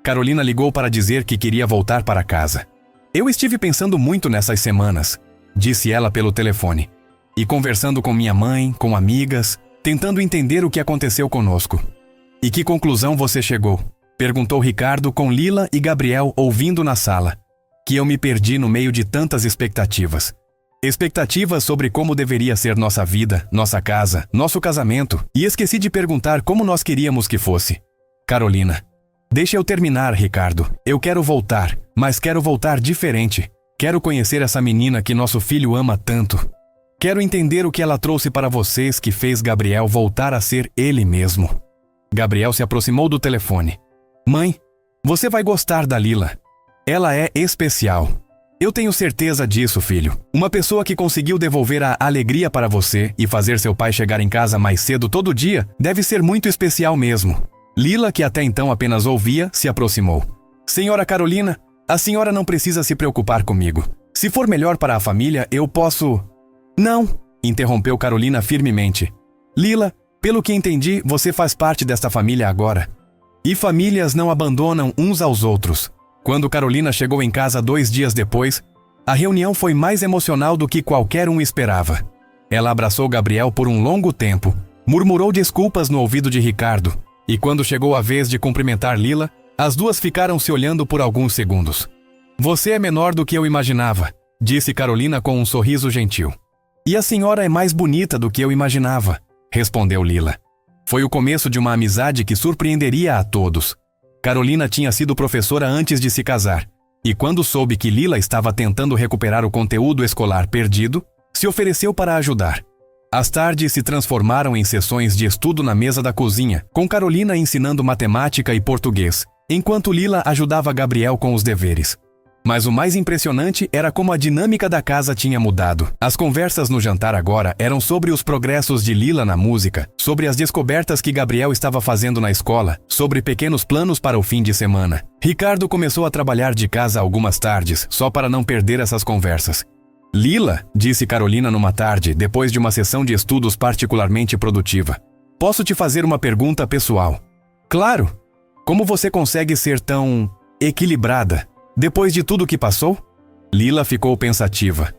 Carolina ligou para dizer que queria voltar para casa. Eu estive pensando muito nessas semanas, disse ela pelo telefone. E conversando com minha mãe, com amigas, tentando entender o que aconteceu conosco. E que conclusão você chegou? Perguntou Ricardo com Lila e Gabriel ouvindo na sala. Que eu me perdi no meio de tantas expectativas. Expectativas sobre como deveria ser nossa vida, nossa casa, nosso casamento, e esqueci de perguntar como nós queríamos que fosse. Carolina. Deixa eu terminar, Ricardo. Eu quero voltar, mas quero voltar diferente. Quero conhecer essa menina que nosso filho ama tanto. Quero entender o que ela trouxe para vocês que fez Gabriel voltar a ser ele mesmo. Gabriel se aproximou do telefone. Mãe, você vai gostar da Lila. Ela é especial. Eu tenho certeza disso, filho. Uma pessoa que conseguiu devolver a alegria para você e fazer seu pai chegar em casa mais cedo todo dia deve ser muito especial mesmo. Lila, que até então apenas ouvia, se aproximou. Senhora Carolina, a senhora não precisa se preocupar comigo. Se for melhor para a família, eu posso... Não, interrompeu Carolina firmemente. Lila, pelo que entendi, você faz parte desta família agora. E famílias não abandonam uns aos outros. Quando Carolina chegou em casa 2 dias depois, a reunião foi mais emocional do que qualquer um esperava. Ela abraçou Gabriel por um longo tempo, murmurou desculpas no ouvido de Ricardo, e quando chegou a vez de cumprimentar Lila, as duas ficaram se olhando por alguns segundos. Você é menor do que eu imaginava, disse Carolina com um sorriso gentil. E a senhora é mais bonita do que eu imaginava, respondeu Lila. Foi o começo de uma amizade que surpreenderia a todos. Carolina tinha sido professora antes de se casar, e quando soube que Lila estava tentando recuperar o conteúdo escolar perdido, se ofereceu para ajudar. As tardes se transformaram em sessões de estudo na mesa da cozinha, com Carolina ensinando matemática e português, enquanto Lila ajudava Gabriel com os deveres. Mas o mais impressionante era como a dinâmica da casa tinha mudado. As conversas no jantar agora eram sobre os progressos de Lila na música, sobre as descobertas que Gabriel estava fazendo na escola, sobre pequenos planos para o fim de semana. Ricardo começou a trabalhar de casa algumas tardes, só para não perder essas conversas. Lila, disse Carolina numa tarde, depois de uma sessão de estudos particularmente produtiva. Posso te fazer uma pergunta pessoal? Claro! Como você consegue ser tão... equilibrada? Depois de tudo que passou? Lila ficou pensativa.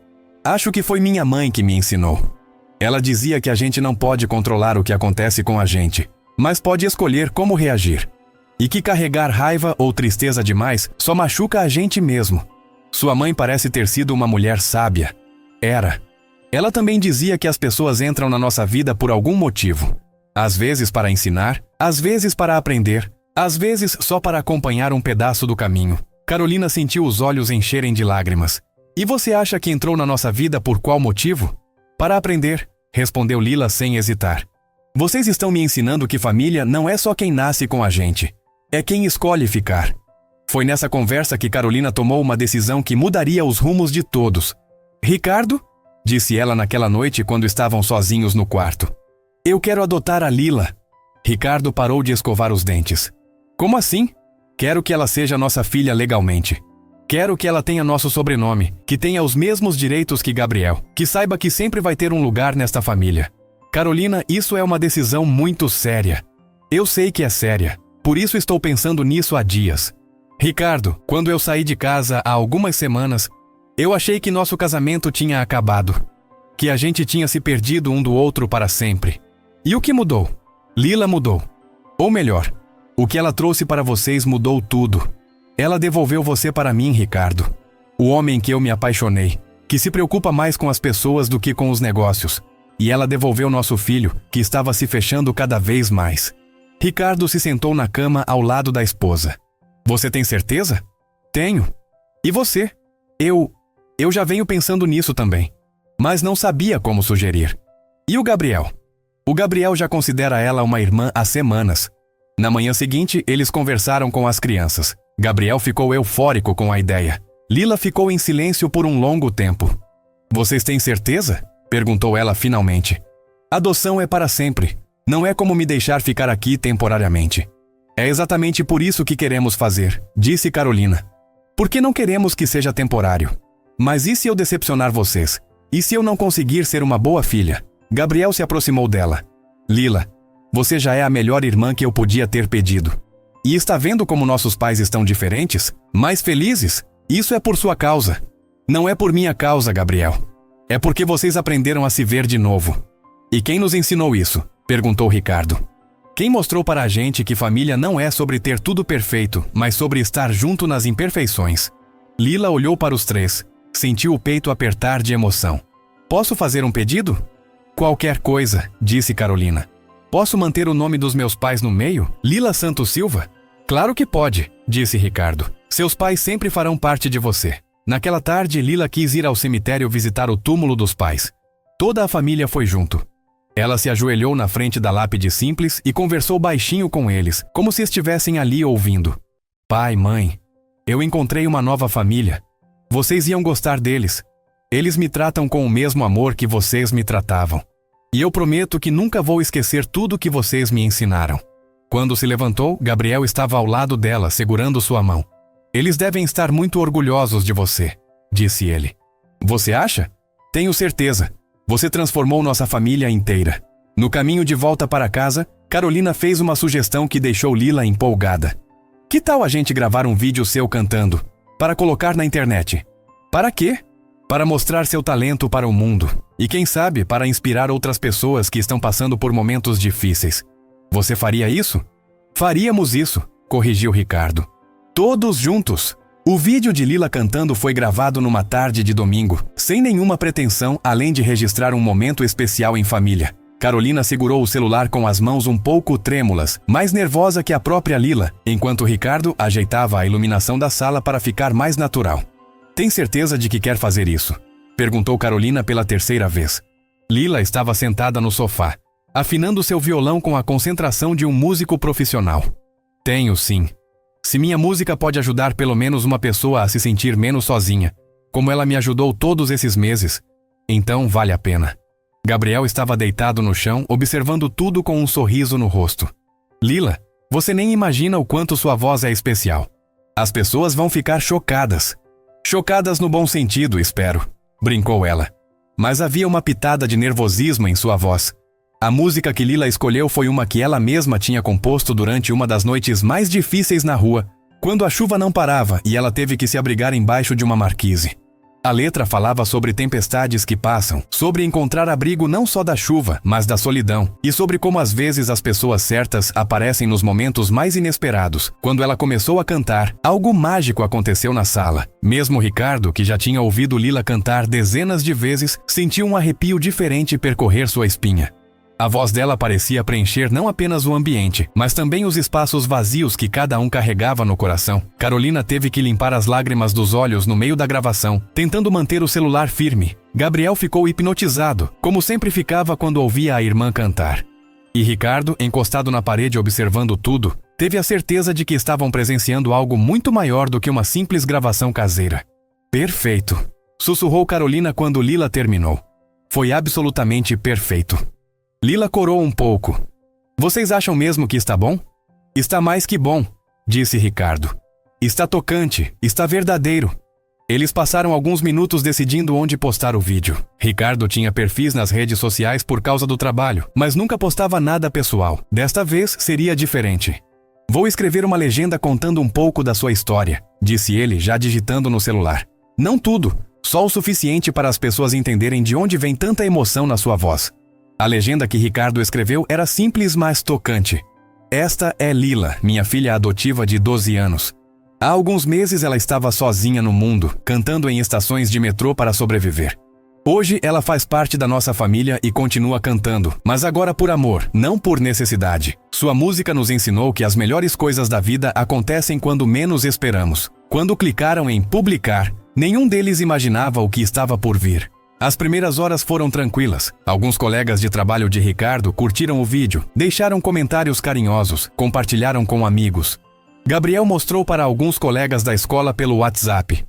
Acho que foi minha mãe que me ensinou. Ela dizia que a gente não pode controlar o que acontece com a gente, mas pode escolher como reagir. E que carregar raiva ou tristeza demais só machuca a gente mesmo. Sua mãe parece ter sido uma mulher sábia. Era. Ela também dizia que as pessoas entram na nossa vida por algum motivo. Às vezes para ensinar, às vezes para aprender, às vezes só para acompanhar um pedaço do caminho. Carolina sentiu os olhos encherem de lágrimas. E você acha que entrou na nossa vida por qual motivo? Para aprender, respondeu Lila sem hesitar. Vocês estão me ensinando que família não é só quem nasce com a gente. É quem escolhe ficar. Foi nessa conversa que Carolina tomou uma decisão que mudaria os rumos de todos. Ricardo, disse ela naquela noite quando estavam sozinhos no quarto. Eu quero adotar a Lila. Ricardo parou de escovar os dentes. Como assim? Quero que ela seja nossa filha legalmente. Quero que ela tenha nosso sobrenome, que tenha os mesmos direitos que Gabriel, que saiba que sempre vai ter um lugar nesta família. Carolina, isso é uma decisão muito séria. Eu sei que é séria, por isso estou pensando nisso há dias. Ricardo, quando eu saí de casa há algumas semanas, eu achei que nosso casamento tinha acabado, que a gente tinha se perdido um do outro para sempre. E o que mudou? Lila mudou. Ou melhor, o que ela trouxe para vocês mudou tudo. Ela devolveu você para mim, Ricardo. O homem que eu me apaixonei, que se preocupa mais com as pessoas do que com os negócios. E ela devolveu nosso filho, que estava se fechando cada vez mais. Ricardo se sentou na cama ao lado da esposa. Você tem certeza? Tenho. E você? Eu já venho pensando nisso também. Mas não sabia como sugerir. E o Gabriel? O Gabriel já considera ela uma irmã há semanas. Na manhã seguinte, eles conversaram com as crianças. Gabriel ficou eufórico com a ideia. Lila ficou em silêncio por um longo tempo. Vocês têm certeza? Perguntou ela finalmente. Adoção é para sempre. Não é como me deixar ficar aqui temporariamente. É exatamente por isso que queremos fazer, disse Carolina. Porque não queremos que seja temporário. Mas e se eu decepcionar vocês? E se eu não conseguir ser uma boa filha? Gabriel se aproximou dela. Lila, você já é a melhor irmã que eu podia ter pedido. E está vendo como nossos pais estão diferentes? Mais felizes? Isso é por sua causa. Não é por minha causa, Gabriel. É porque vocês aprenderam a se ver de novo. E quem nos ensinou isso? Perguntou Ricardo. Quem mostrou para a gente que família não é sobre ter tudo perfeito, mas sobre estar junto nas imperfeições. Lila olhou para os três. Sentiu o peito apertar de emoção. Posso fazer um pedido? Qualquer coisa, disse Carolina. Posso manter o nome dos meus pais no meio? Lila Santos Silva? Claro que pode, disse Ricardo. Seus pais sempre farão parte de você. Naquela tarde, Lila quis ir ao cemitério visitar o túmulo dos pais. Toda a família foi junto. Ela se ajoelhou na frente da lápide simples e conversou baixinho com eles, como se estivessem ali ouvindo. Pai, mãe, eu encontrei uma nova família. Vocês iam gostar deles. Eles me tratam com o mesmo amor que vocês me tratavam. E eu prometo que nunca vou esquecer tudo que vocês me ensinaram. Quando se levantou, Gabriel estava ao lado dela, segurando sua mão. Eles devem estar muito orgulhosos de você, disse ele. Você acha? Tenho certeza. Você transformou nossa família inteira. No caminho de volta para casa, Carolina fez uma sugestão que deixou Lila empolgada. Que tal a gente gravar um vídeo seu cantando, para colocar na internet? Para quê? Para mostrar seu talento para o mundo. E quem sabe, para inspirar outras pessoas que estão passando por momentos difíceis. Você faria isso? Faríamos isso, corrigiu Ricardo. Todos juntos. O vídeo de Lila cantando foi gravado numa tarde de domingo, sem nenhuma pretensão além de registrar um momento especial em família. Carolina segurou o celular com as mãos um pouco trêmulas, mais nervosa que a própria Lila, enquanto Ricardo ajeitava a iluminação da sala para ficar mais natural. Tem certeza de que quer fazer isso? Perguntou Carolina pela terceira vez. Lila estava sentada no sofá, afinando seu violão com a concentração de um músico profissional. Tenho sim. Se minha música pode ajudar pelo menos uma pessoa a se sentir menos sozinha, como ela me ajudou todos esses meses, então vale a pena. Gabriel estava deitado no chão, observando tudo com um sorriso no rosto. Lila, você nem imagina o quanto sua voz é especial. As pessoas vão ficar chocadas. Chocadas no bom sentido, espero, brincou ela. Mas havia uma pitada de nervosismo em sua voz. A música que Lila escolheu foi uma que ela mesma tinha composto durante uma das noites mais difíceis na rua, quando a chuva não parava e ela teve que se abrigar embaixo de uma marquise. A letra falava sobre tempestades que passam, sobre encontrar abrigo não só da chuva, mas da solidão, e sobre como às vezes as pessoas certas aparecem nos momentos mais inesperados. Quando ela começou a cantar, algo mágico aconteceu na sala. Mesmo Ricardo, que já tinha ouvido Lila cantar dezenas de vezes, sentiu um arrepio diferente percorrer sua espinha. A voz dela parecia preencher não apenas o ambiente, mas também os espaços vazios que cada um carregava no coração. Carolina teve que limpar as lágrimas dos olhos no meio da gravação, tentando manter o celular firme. Gabriel ficou hipnotizado, como sempre ficava quando ouvia a irmã cantar. E Ricardo, encostado na parede observando tudo, teve a certeza de que estavam presenciando algo muito maior do que uma simples gravação caseira. Perfeito, sussurrou Carolina quando Lila terminou. Foi absolutamente perfeito. Lila corou um pouco. Vocês acham mesmo que está bom? Está mais que bom, disse Ricardo. Está tocante, está verdadeiro. Eles passaram alguns minutos decidindo onde postar o vídeo. Ricardo tinha perfis nas redes sociais por causa do trabalho, mas nunca postava nada pessoal. Desta vez seria diferente. Vou escrever uma legenda contando um pouco da sua história, disse ele já digitando no celular. Não tudo, só o suficiente para as pessoas entenderem de onde vem tanta emoção na sua voz. A legenda que Ricardo escreveu era simples, mas tocante. Esta é Lila, minha filha adotiva de 12 anos. Há alguns meses ela estava sozinha no mundo, cantando em estações de metrô para sobreviver. Hoje ela faz parte da nossa família e continua cantando, mas agora por amor, não por necessidade. Sua música nos ensinou que as melhores coisas da vida acontecem quando menos esperamos. Quando clicaram em publicar, nenhum deles imaginava o que estava por vir. As primeiras horas foram tranquilas. Alguns colegas de trabalho de Ricardo curtiram o vídeo, deixaram comentários carinhosos, compartilharam com amigos. Gabriel mostrou para alguns colegas da escola pelo WhatsApp.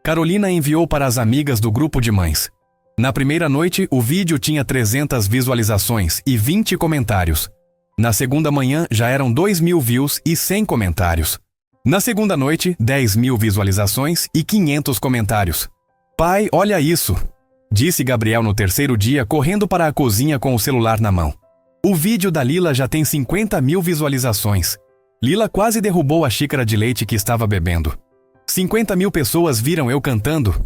Carolina enviou para as amigas do grupo de mães. Na primeira noite, o vídeo tinha 300 visualizações e 20 comentários. Na segunda manhã, já eram 2.000 views e 100 comentários. Na segunda noite, 10.000 visualizações e 500 comentários. Pai, olha isso! Disse Gabriel no terceiro dia, correndo para a cozinha com o celular na mão. O vídeo da Lila já tem 50.000 visualizações. Lila quase derrubou a xícara de leite que estava bebendo. 50.000 pessoas viram eu cantando.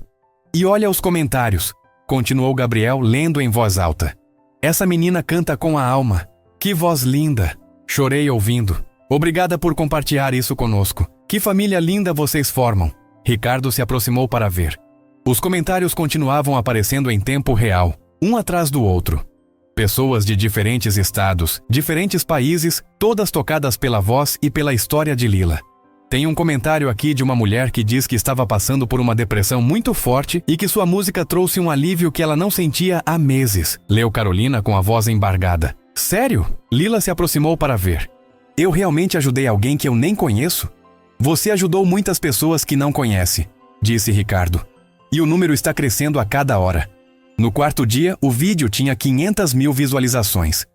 E olha os comentários, continuou Gabriel lendo em voz alta. Essa menina canta com a alma. Que voz linda! Chorei ouvindo. Obrigada por compartilhar isso conosco. Que família linda vocês formam. Ricardo se aproximou para ver. Os comentários continuavam aparecendo em tempo real, um atrás do outro. Pessoas de diferentes estados, diferentes países, todas tocadas pela voz e pela história de Lila. Tem um comentário aqui de uma mulher que diz que estava passando por uma depressão muito forte e que sua música trouxe um alívio que ela não sentia há meses, leu Carolina com a voz embargada. Sério? Lila se aproximou para ver. Eu realmente ajudei alguém que eu nem conheço? Você ajudou muitas pessoas que não conhece, disse Ricardo. E o número está crescendo a cada hora. No quarto dia, o vídeo tinha 500.000 visualizações.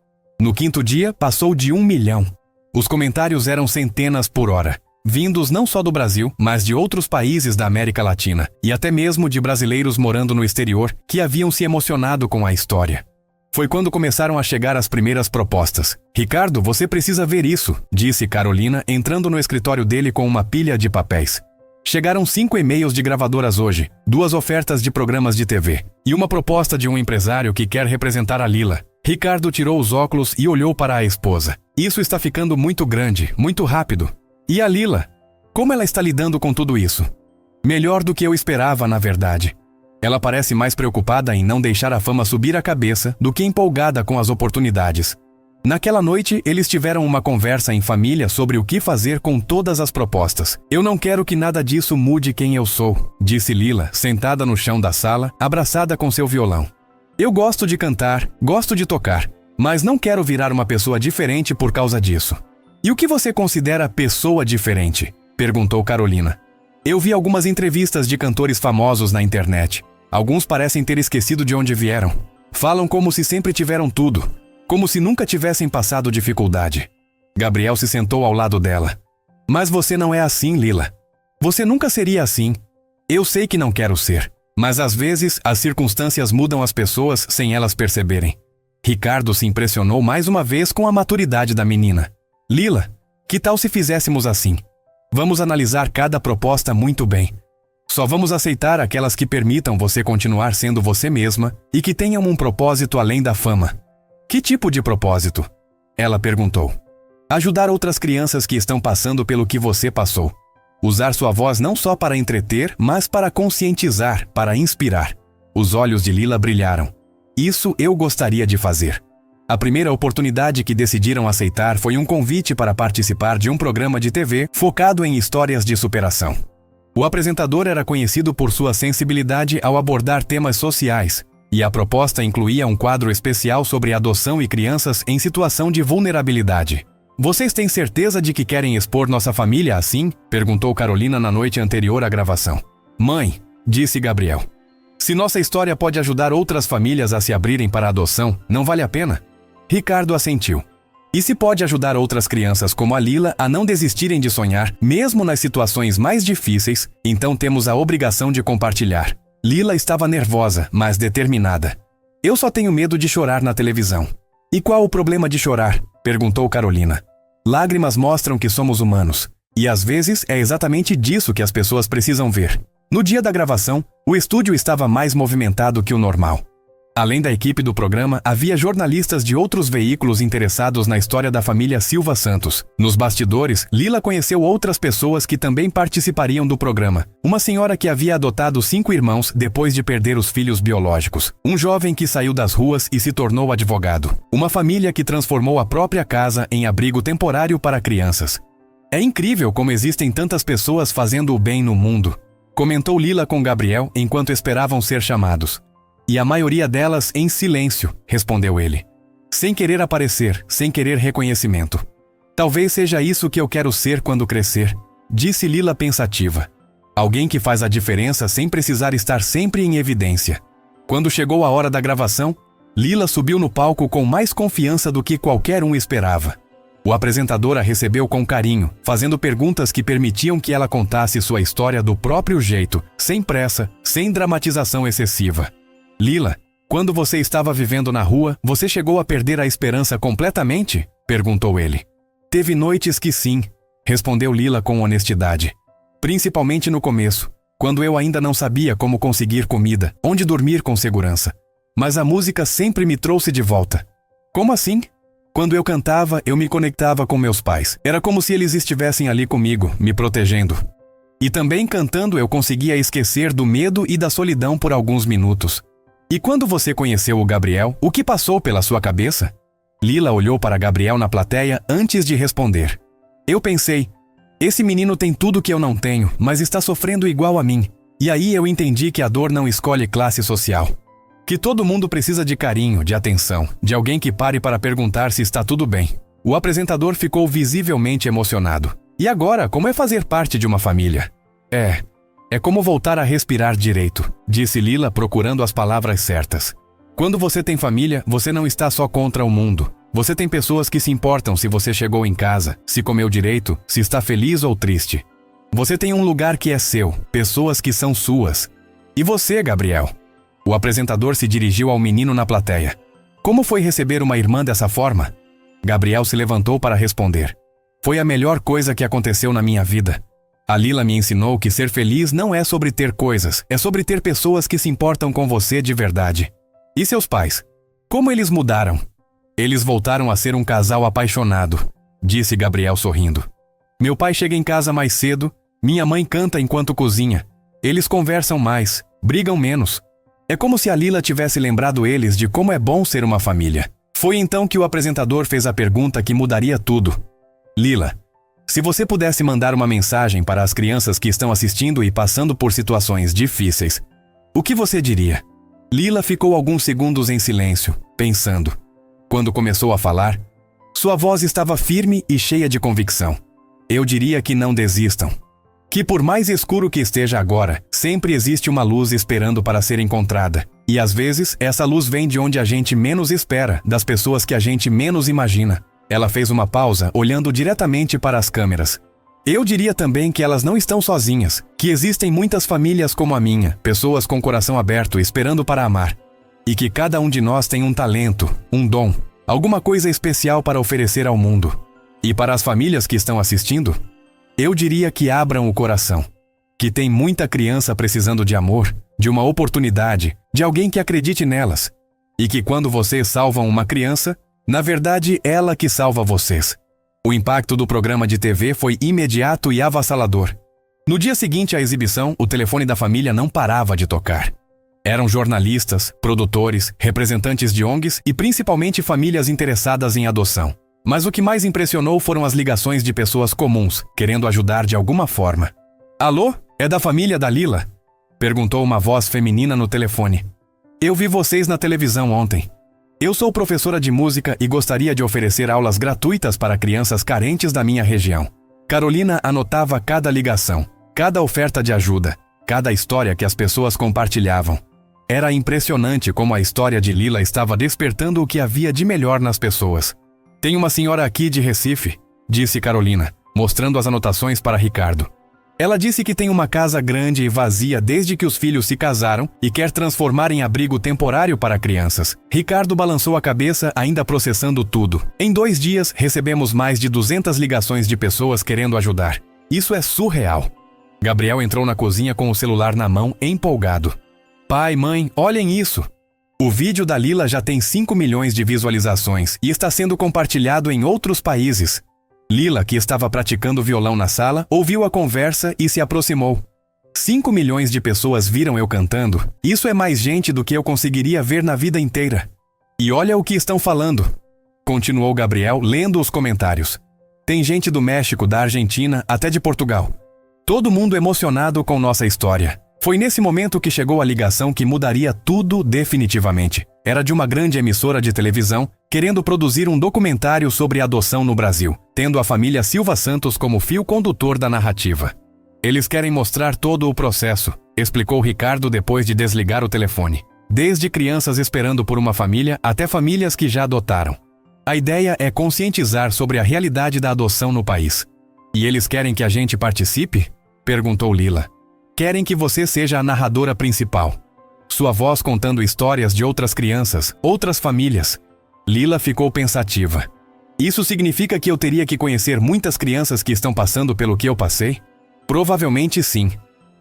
No quinto dia, passou de 1 milhão. Os comentários eram centenas por hora, vindos não só do Brasil, mas de outros países da América Latina, e até mesmo de brasileiros morando no exterior que haviam se emocionado com a história. Foi quando começaram a chegar as primeiras propostas. Ricardo, você precisa ver isso, disse Carolina, entrando no escritório dele com uma pilha de papéis. Chegaram 5 e-mails de gravadoras hoje, 2 ofertas de programas de TV e uma proposta de um empresário que quer representar a Lila. Ricardo tirou os óculos e olhou para a esposa. Isso está ficando muito grande, muito rápido. E a Lila? Como ela está lidando com tudo isso? Melhor do que eu esperava, na verdade. Ela parece mais preocupada em não deixar a fama subir a cabeça do que empolgada com as oportunidades. Naquela noite, eles tiveram uma conversa em família sobre o que fazer com todas as propostas. Eu não quero que nada disso mude quem eu sou, disse Lila, sentada no chão da sala, abraçada com seu violão. Eu gosto de cantar, gosto de tocar, mas não quero virar uma pessoa diferente por causa disso. E o que você considera pessoa diferente? Perguntou Carolina. Eu vi algumas entrevistas de cantores famosos na internet. Alguns parecem ter esquecido de onde vieram. Falam como se sempre tiveram tudo. Como se nunca tivessem passado dificuldade. Gabriel se sentou ao lado dela. Mas você não é assim, Lila. Você nunca seria assim. Eu sei que não quero ser. Mas às vezes, as circunstâncias mudam as pessoas sem elas perceberem. Ricardo se impressionou mais uma vez com a maturidade da menina. Lila, que tal se fizéssemos assim? Vamos analisar cada proposta muito bem. Só vamos aceitar aquelas que permitam você continuar sendo você mesma e que tenham um propósito além da fama. Que tipo de propósito? Ela perguntou. Ajudar outras crianças que estão passando pelo que você passou. Usar sua voz não só para entreter, mas para conscientizar, para inspirar. Os olhos de Lila brilharam. Isso eu gostaria de fazer. A primeira oportunidade que decidiram aceitar foi um convite para participar de um programa de TV focado em histórias de superação. O apresentador era conhecido por sua sensibilidade ao abordar temas sociais, E a proposta incluía um quadro especial sobre adoção e crianças em situação de vulnerabilidade. Vocês têm certeza de que querem expor nossa família assim? Perguntou Carolina na noite anterior à gravação. Mãe, disse Gabriel. Se nossa história pode ajudar outras famílias a se abrirem para a adoção, não vale a pena? Ricardo assentiu. E se pode ajudar outras crianças como a Lila a não desistirem de sonhar, mesmo nas situações mais difíceis, então temos a obrigação de compartilhar. Lila estava nervosa, mas determinada. Eu só tenho medo de chorar na televisão. E qual o problema de chorar? Perguntou Carolina. Lágrimas mostram que somos humanos. E às vezes é exatamente disso que as pessoas precisam ver. No dia da gravação, o estúdio estava mais movimentado que o normal. Além da equipe do programa, havia jornalistas de outros veículos interessados na história da família Silva Santos. Nos bastidores, Lila conheceu outras pessoas que também participariam do programa. Uma senhora que havia adotado 5 irmãos depois de perder os filhos biológicos. Um jovem que saiu das ruas e se tornou advogado. Uma família que transformou a própria casa em abrigo temporário para crianças. É incrível como existem tantas pessoas fazendo o bem no mundo, comentou Lila com Gabriel enquanto esperavam ser chamados. E a maioria delas em silêncio, respondeu ele. Sem querer aparecer, sem querer reconhecimento. Talvez seja isso que eu quero ser quando crescer, disse Lila pensativa. Alguém que faz a diferença sem precisar estar sempre em evidência. Quando chegou a hora da gravação, Lila subiu no palco com mais confiança do que qualquer um esperava. O apresentador a recebeu com carinho, fazendo perguntas que permitiam que ela contasse sua história do próprio jeito, sem pressa, sem dramatização excessiva. Lila, quando você estava vivendo na rua, você chegou a perder a esperança completamente? Perguntou ele. Teve noites que sim, respondeu Lila com honestidade. Principalmente no começo, quando eu ainda não sabia como conseguir comida, onde dormir com segurança. Mas a música sempre me trouxe de volta. Como assim? Quando eu cantava, eu me conectava com meus pais. Era como se eles estivessem ali comigo, me protegendo. E também cantando eu conseguia esquecer do medo e da solidão por alguns minutos. E quando você conheceu o Gabriel, o que passou pela sua cabeça? Lila olhou para Gabriel na plateia antes de responder. Eu pensei, esse menino tem tudo que eu não tenho, mas está sofrendo igual a mim. E aí eu entendi que a dor não escolhe classe social. Que todo mundo precisa de carinho, de atenção, de alguém que pare para perguntar se está tudo bem. O apresentador ficou visivelmente emocionado. E agora, como é fazer parte de uma família? É como voltar a respirar direito, disse Lila procurando as palavras certas. Quando você tem família, você não está só contra o mundo. Você tem pessoas que se importam se você chegou em casa, se comeu direito, se está feliz ou triste. Você tem um lugar que é seu, pessoas que são suas. E você, Gabriel? O apresentador se dirigiu ao menino na plateia. Como foi receber uma irmã dessa forma? Gabriel se levantou para responder. Foi a melhor coisa que aconteceu na minha vida. A Lila me ensinou que ser feliz não é sobre ter coisas, é sobre ter pessoas que se importam com você de verdade. E seus pais? Como eles mudaram? Eles voltaram a ser um casal apaixonado, disse Gabriel sorrindo. Meu pai chega em casa mais cedo, minha mãe canta enquanto cozinha. Eles conversam mais, brigam menos. É como se a Lila tivesse lembrado eles de como é bom ser uma família. Foi então que o apresentador fez a pergunta que mudaria tudo. Lila, se você pudesse mandar uma mensagem para as crianças que estão assistindo e passando por situações difíceis, o que você diria? Lila ficou alguns segundos em silêncio, pensando. Quando começou a falar, sua voz estava firme e cheia de convicção. Eu diria que não desistam. Que por mais escuro que esteja agora, sempre existe uma luz esperando para ser encontrada. E às vezes, essa luz vem de onde a gente menos espera, das pessoas que a gente menos imagina. Ela fez uma pausa, olhando diretamente para as câmeras. Eu diria também que elas não estão sozinhas, que existem muitas famílias como a minha, pessoas com coração aberto esperando para amar. E que cada um de nós tem um talento, um dom, alguma coisa especial para oferecer ao mundo. E para as famílias que estão assistindo, eu diria que abram o coração. Que tem muita criança precisando de amor, de uma oportunidade, de alguém que acredite nelas. E que quando vocês salvam uma criança, na verdade, ela que salva vocês. O impacto do programa de TV foi imediato e avassalador. No dia seguinte à exibição, o telefone da família não parava de tocar. Eram jornalistas, produtores, representantes de ONGs e principalmente famílias interessadas em adoção. Mas o que mais impressionou foram as ligações de pessoas comuns, querendo ajudar de alguma forma. Alô? É da família da Lila? Perguntou uma voz feminina no telefone. Eu vi vocês na televisão ontem. Eu sou professora de música e gostaria de oferecer aulas gratuitas para crianças carentes da minha região. Carolina anotava cada ligação, cada oferta de ajuda, cada história que as pessoas compartilhavam. Era impressionante como a história de Lila estava despertando o que havia de melhor nas pessoas. Tem uma senhora aqui de Recife, disse Carolina, mostrando as anotações para Ricardo. Ela disse que tem uma casa grande e vazia desde que os filhos se casaram e quer transformar em abrigo temporário para crianças. Ricardo balançou a cabeça, ainda processando tudo. Em 2 dias, recebemos mais de 200 ligações de pessoas querendo ajudar. Isso é surreal. Gabriel entrou na cozinha com o celular na mão, empolgado. Pai, mãe, olhem isso! O vídeo da Lila já tem 5 milhões de visualizações e está sendo compartilhado em outros países. Lila, que estava praticando violão na sala, ouviu a conversa e se aproximou. 5 milhões de pessoas viram eu cantando. Isso é mais gente do que eu conseguiria ver na vida inteira. E olha o que estão falando. Continuou Gabriel, lendo os comentários. Tem gente do México, da Argentina, até de Portugal. Todo mundo emocionado com nossa história. Foi nesse momento que chegou a ligação que mudaria tudo definitivamente. Era de uma grande emissora de televisão, querendo produzir um documentário sobre adoção no Brasil, tendo a família Silva Santos como fio condutor da narrativa. Eles querem mostrar todo o processo, explicou Ricardo depois de desligar o telefone. Desde crianças esperando por uma família até famílias que já adotaram. A ideia é conscientizar sobre a realidade da adoção no país. E eles querem que a gente participe? Perguntou Lila. Querem que você seja a narradora principal. Sua voz contando histórias de outras crianças, outras famílias. Lila ficou pensativa. Isso significa que eu teria que conhecer muitas crianças que estão passando pelo que eu passei? Provavelmente sim.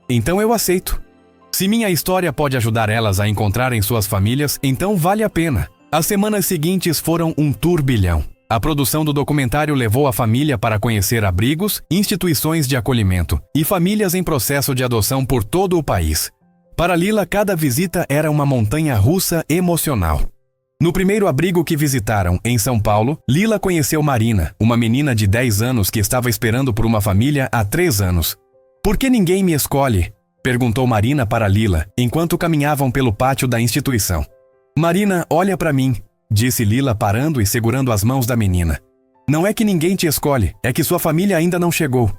Então eu aceito. Se minha história pode ajudar elas a encontrarem suas famílias, então vale a pena. As semanas seguintes foram um turbilhão. A produção do documentário levou a família para conhecer abrigos, instituições de acolhimento e famílias em processo de adoção por todo o país. Para Lila, cada visita era uma montanha-russa emocional. No primeiro abrigo que visitaram, em São Paulo, Lila conheceu Marina, uma menina de 10 anos que estava esperando por uma família há 3 anos. Por que ninguém me escolhe? Perguntou Marina para Lila, enquanto caminhavam pelo pátio da instituição. Marina, olha para mim, disse Lila parando e segurando as mãos da menina. Não é que ninguém te escolhe, é que sua família ainda não chegou.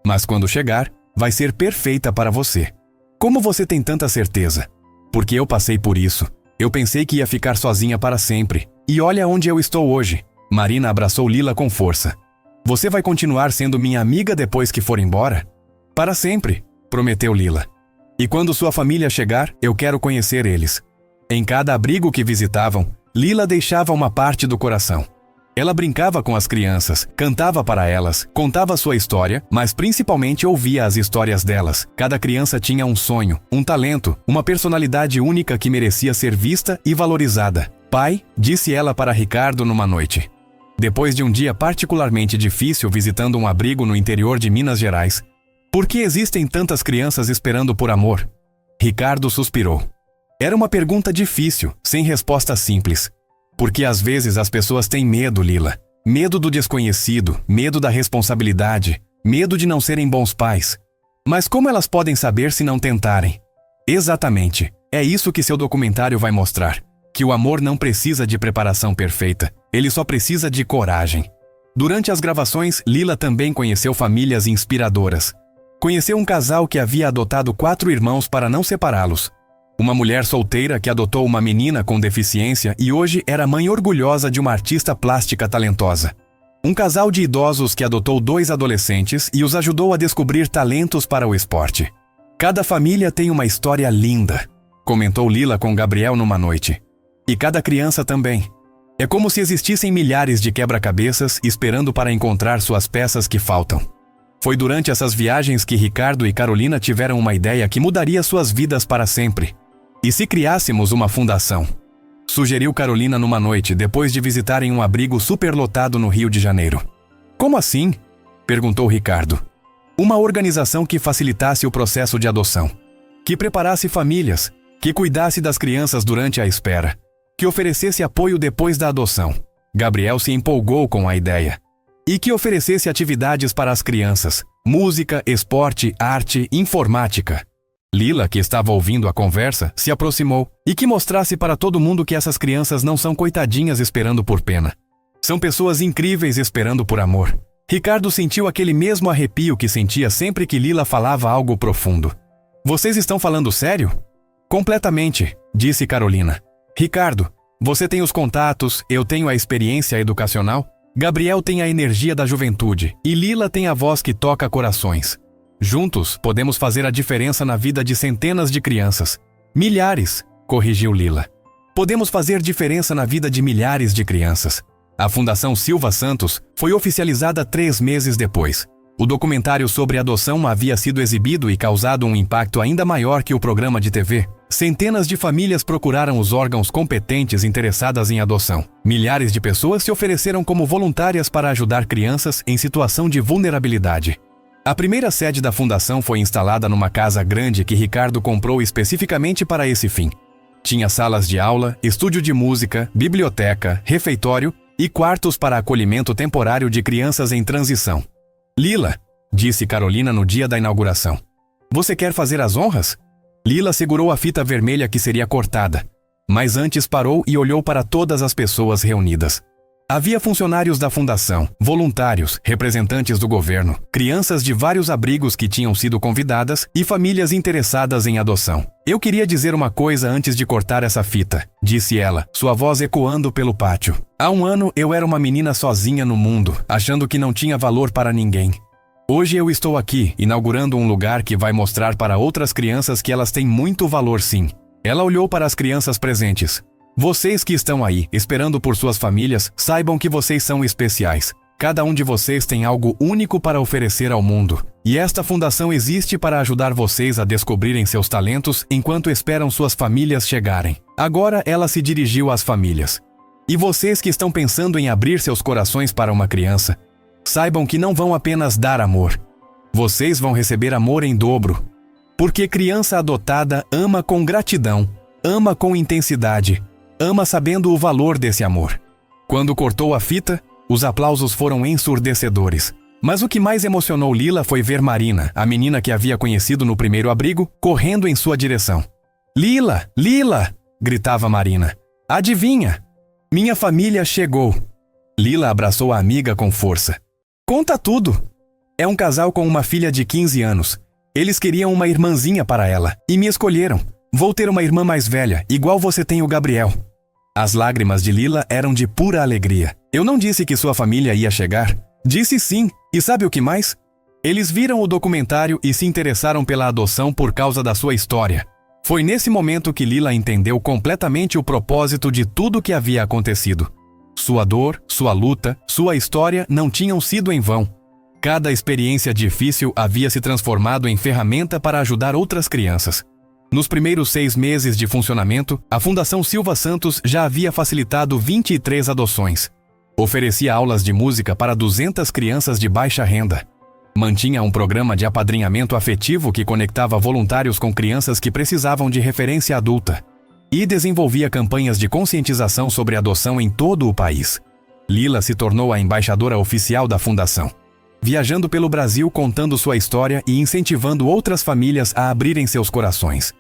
Mas quando chegar, vai ser perfeita para você. Como você tem tanta certeza? Porque eu passei por isso. Eu pensei que ia ficar sozinha para sempre. E olha onde eu estou hoje. Marina abraçou Lila com força. Você vai continuar sendo minha amiga depois que for embora? Para sempre, prometeu Lila. E quando sua família chegar, eu quero conhecer eles. Em cada abrigo que visitavam, Lila deixava uma parte do coração. Ela brincava com as crianças, cantava para elas, contava sua história, mas principalmente ouvia as histórias delas. Cada criança tinha um sonho, um talento, uma personalidade única que merecia ser vista e valorizada. Pai, disse ela para Ricardo numa noite. Depois de um dia particularmente difícil visitando um abrigo no interior de Minas Gerais, por que existem tantas crianças esperando por amor? Ricardo suspirou. Era uma pergunta difícil, sem resposta simples. Porque às vezes as pessoas têm medo, Lila. Medo do desconhecido, medo da responsabilidade, medo de não serem bons pais. Mas como elas podem saber se não tentarem? Exatamente. É isso que seu documentário vai mostrar. Que o amor não precisa de preparação perfeita. Ele só precisa de coragem. Durante as gravações, Lila também conheceu famílias inspiradoras. Conheceu um casal que havia adotado 4 irmãos para não separá-los. Uma mulher solteira que adotou uma menina com deficiência e hoje era mãe orgulhosa de uma artista plástica talentosa. Um casal de idosos que adotou 2 adolescentes e os ajudou a descobrir talentos para o esporte. Cada família tem uma história linda, comentou Lila com Gabriel numa noite. E cada criança também. É como se existissem milhares de quebra-cabeças esperando para encontrar suas peças que faltam. Foi durante essas viagens que Ricardo e Carolina tiveram uma ideia que mudaria suas vidas para sempre. E se criássemos uma fundação? Sugeriu Carolina numa noite, depois de visitarem um abrigo superlotado no Rio de Janeiro. Como assim? Perguntou Ricardo. Uma organização que facilitasse o processo de adoção. Que preparasse famílias. Que cuidasse das crianças durante a espera. Que oferecesse apoio depois da adoção. Gabriel se empolgou com a ideia. E que oferecesse atividades para as crianças. Música, esporte, arte, informática. Lila, que estava ouvindo a conversa, se aproximou e que mostrasse para todo mundo que essas crianças não são coitadinhas esperando por pena. São pessoas incríveis esperando por amor. Ricardo sentiu aquele mesmo arrepio que sentia sempre que Lila falava algo profundo. Vocês estão falando sério? Completamente, disse Carolina. Ricardo, você tem os contatos, eu tenho a experiência educacional, Gabriel tem a energia da juventude e Lila tem a voz que toca corações. Juntos, podemos fazer a diferença na vida de centenas de crianças. Milhares, corrigiu Lila. Podemos fazer diferença na vida de milhares de crianças. A Fundação Silva Santos foi oficializada 3 meses depois. O documentário sobre adoção havia sido exibido e causado um impacto ainda maior que o programa de TV. Centenas de famílias procuraram os órgãos competentes interessadas em adoção. Milhares de pessoas se ofereceram como voluntárias para ajudar crianças em situação de vulnerabilidade. A primeira sede da fundação foi instalada numa casa grande que Ricardo comprou especificamente para esse fim. Tinha salas de aula, estúdio de música, biblioteca, refeitório e quartos para acolhimento temporário de crianças em transição. Lila, disse Carolina no dia da inauguração. Você quer fazer as honras? Lila segurou a fita vermelha que seria cortada, mas antes parou e olhou para todas as pessoas reunidas. Havia funcionários da fundação, voluntários, representantes do governo, crianças de vários abrigos que tinham sido convidadas e famílias interessadas em adoção. Eu queria dizer uma coisa antes de cortar essa fita, disse ela, sua voz ecoando pelo pátio. Há 1 ano eu era uma menina sozinha no mundo, achando que não tinha valor para ninguém. Hoje eu estou aqui, inaugurando um lugar que vai mostrar para outras crianças que elas têm muito valor sim. Ela olhou para as crianças presentes. Vocês que estão aí, esperando por suas famílias, saibam que vocês são especiais. Cada um de vocês tem algo único para oferecer ao mundo. E esta fundação existe para ajudar vocês a descobrirem seus talentos enquanto esperam suas famílias chegarem. Agora ela se dirigiu às famílias. E vocês que estão pensando em abrir seus corações para uma criança, saibam que não vão apenas dar amor. Vocês vão receber amor em dobro. Porque criança adotada ama com gratidão, ama com intensidade, ama sabendo o valor desse amor. Quando cortou a fita, os aplausos foram ensurdecedores. Mas o que mais emocionou Lila foi ver Marina, a menina que havia conhecido no primeiro abrigo, correndo em sua direção. Lila! Lila! Gritava Marina. Adivinha? Minha família chegou. Lila abraçou a amiga com força. Conta tudo! É um casal com uma filha de 15 anos. Eles queriam uma irmãzinha para ela e me escolheram. Vou ter uma irmã mais velha, igual você tem o Gabriel. As lágrimas de Lila eram de pura alegria. Eu não disse que sua família ia chegar. Disse sim. E sabe o que mais? Eles viram o documentário e se interessaram pela adoção por causa da sua história. Foi nesse momento que Lila entendeu completamente o propósito de tudo que havia acontecido. Sua dor, sua luta, sua história não tinham sido em vão. Cada experiência difícil havia se transformado em ferramenta para ajudar outras crianças. Nos primeiros 6 meses de funcionamento, a Fundação Silva Santos já havia facilitado 23 adoções. Oferecia aulas de música para 200 crianças de baixa renda. Mantinha um programa de apadrinhamento afetivo que conectava voluntários com crianças que precisavam de referência adulta. E desenvolvia campanhas de conscientização sobre adoção em todo o país. Lila se tornou a embaixadora oficial da Fundação, viajando pelo Brasil contando sua história e incentivando outras famílias a abrirem seus corações.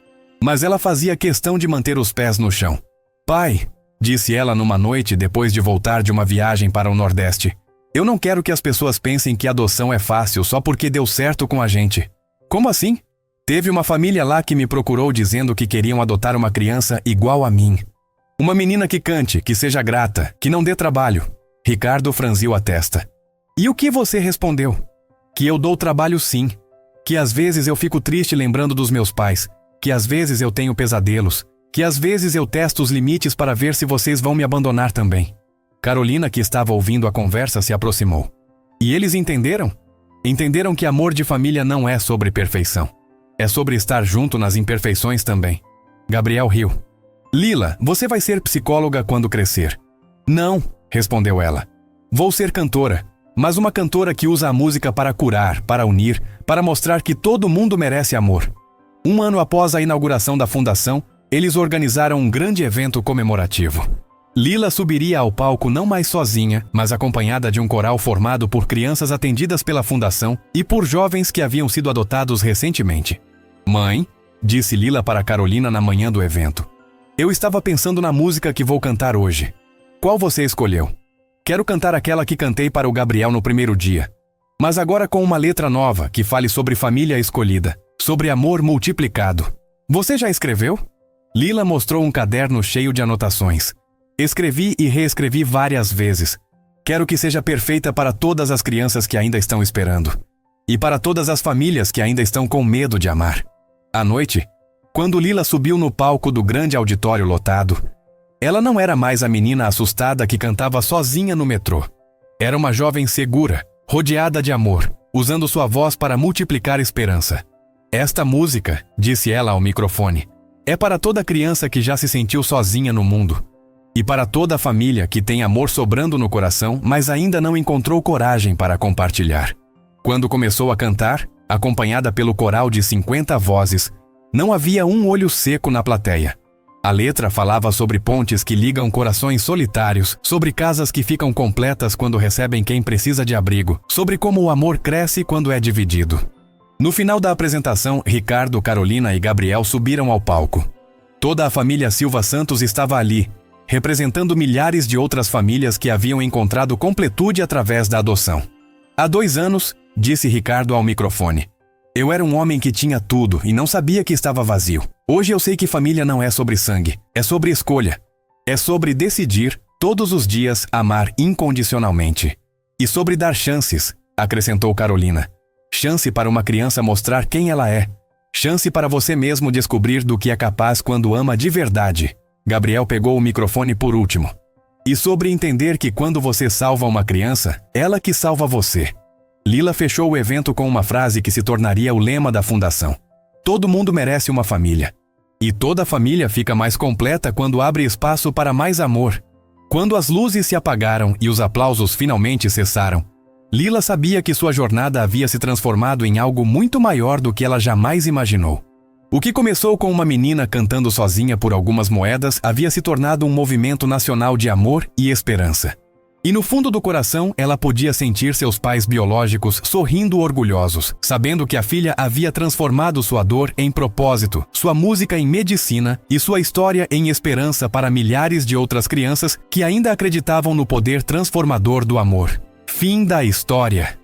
Mas ela fazia questão de manter os pés no chão. Pai, disse ela numa noite depois de voltar de uma viagem para o Nordeste, eu não quero que as pessoas pensem que adoção é fácil só porque deu certo com a gente. Como assim? Teve uma família lá que me procurou dizendo que queriam adotar uma criança igual a mim. Uma menina que cante, que seja grata, que não dê trabalho. Ricardo franziu a testa. E o que você respondeu? Que eu dou trabalho sim. Que às vezes eu fico triste lembrando dos meus pais. Que às vezes eu tenho pesadelos. Que às vezes eu testo os limites para ver se vocês vão me abandonar também. Carolina, que estava ouvindo a conversa, se aproximou. E eles entenderam? Entenderam que amor de família não é sobre perfeição. É sobre estar junto nas imperfeições também. Gabriel riu. Lila, você vai ser psicóloga quando crescer. Não, respondeu ela. Vou ser cantora, mas uma cantora que usa a música para curar, para unir, para mostrar que todo mundo merece amor. 1 ano após a inauguração da fundação, eles organizaram um grande evento comemorativo. Lila subiria ao palco não mais sozinha, mas acompanhada de um coral formado por crianças atendidas pela fundação e por jovens que haviam sido adotados recentemente. Mãe, disse Lila para Carolina na manhã do evento. Eu estava pensando na música que vou cantar hoje. Qual você escolheu? Quero cantar aquela que cantei para o Gabriel no primeiro dia. Mas agora com uma letra nova que fale sobre família escolhida, sobre amor multiplicado. Você já escreveu? Lila mostrou um caderno cheio de anotações. Escrevi e reescrevi várias vezes. Quero que seja perfeita para todas as crianças que ainda estão esperando. E para todas as famílias que ainda estão com medo de amar. À noite, quando Lila subiu no palco do grande auditório lotado, ela não era mais a menina assustada que cantava sozinha no metrô. Era uma jovem segura, rodeada de amor, usando sua voz para multiplicar esperança. Esta música, disse ela ao microfone, é para toda criança que já se sentiu sozinha no mundo. E para toda a família que tem amor sobrando no coração, mas ainda não encontrou coragem para compartilhar. Quando começou a cantar, acompanhada pelo coral de 50 vozes, não havia um olho seco na plateia. A letra falava sobre pontes que ligam corações solitários, sobre casas que ficam completas quando recebem quem precisa de abrigo, sobre como o amor cresce quando é dividido. No final da apresentação, Ricardo, Carolina e Gabriel subiram ao palco. Toda a família Silva Santos estava ali, representando milhares de outras famílias que haviam encontrado completude através da adoção. Há 2 anos, disse Ricardo ao microfone, eu era um homem que tinha tudo e não sabia que estava vazio. Hoje eu sei que família não é sobre sangue, é sobre escolha. É sobre decidir, todos os dias, amar incondicionalmente. E sobre dar chances, acrescentou Carolina. Chance para uma criança mostrar quem ela é. Chance para você mesmo descobrir do que é capaz quando ama de verdade. Gabriel pegou o microfone por último. E sobre entender que quando você salva uma criança, ela que salva você. Lila fechou o evento com uma frase que se tornaria o lema da fundação. Todo mundo merece uma família. E toda família fica mais completa quando abre espaço para mais amor. Quando as luzes se apagaram e os aplausos finalmente cessaram, Lila sabia que sua jornada havia se transformado em algo muito maior do que ela jamais imaginou. O que começou com uma menina cantando sozinha por algumas moedas havia se tornado um movimento nacional de amor e esperança. E no fundo do coração, ela podia sentir seus pais biológicos sorrindo orgulhosos, sabendo que a filha havia transformado sua dor em propósito, sua música em medicina e sua história em esperança para milhares de outras crianças que ainda acreditavam no poder transformador do amor. Fim da história.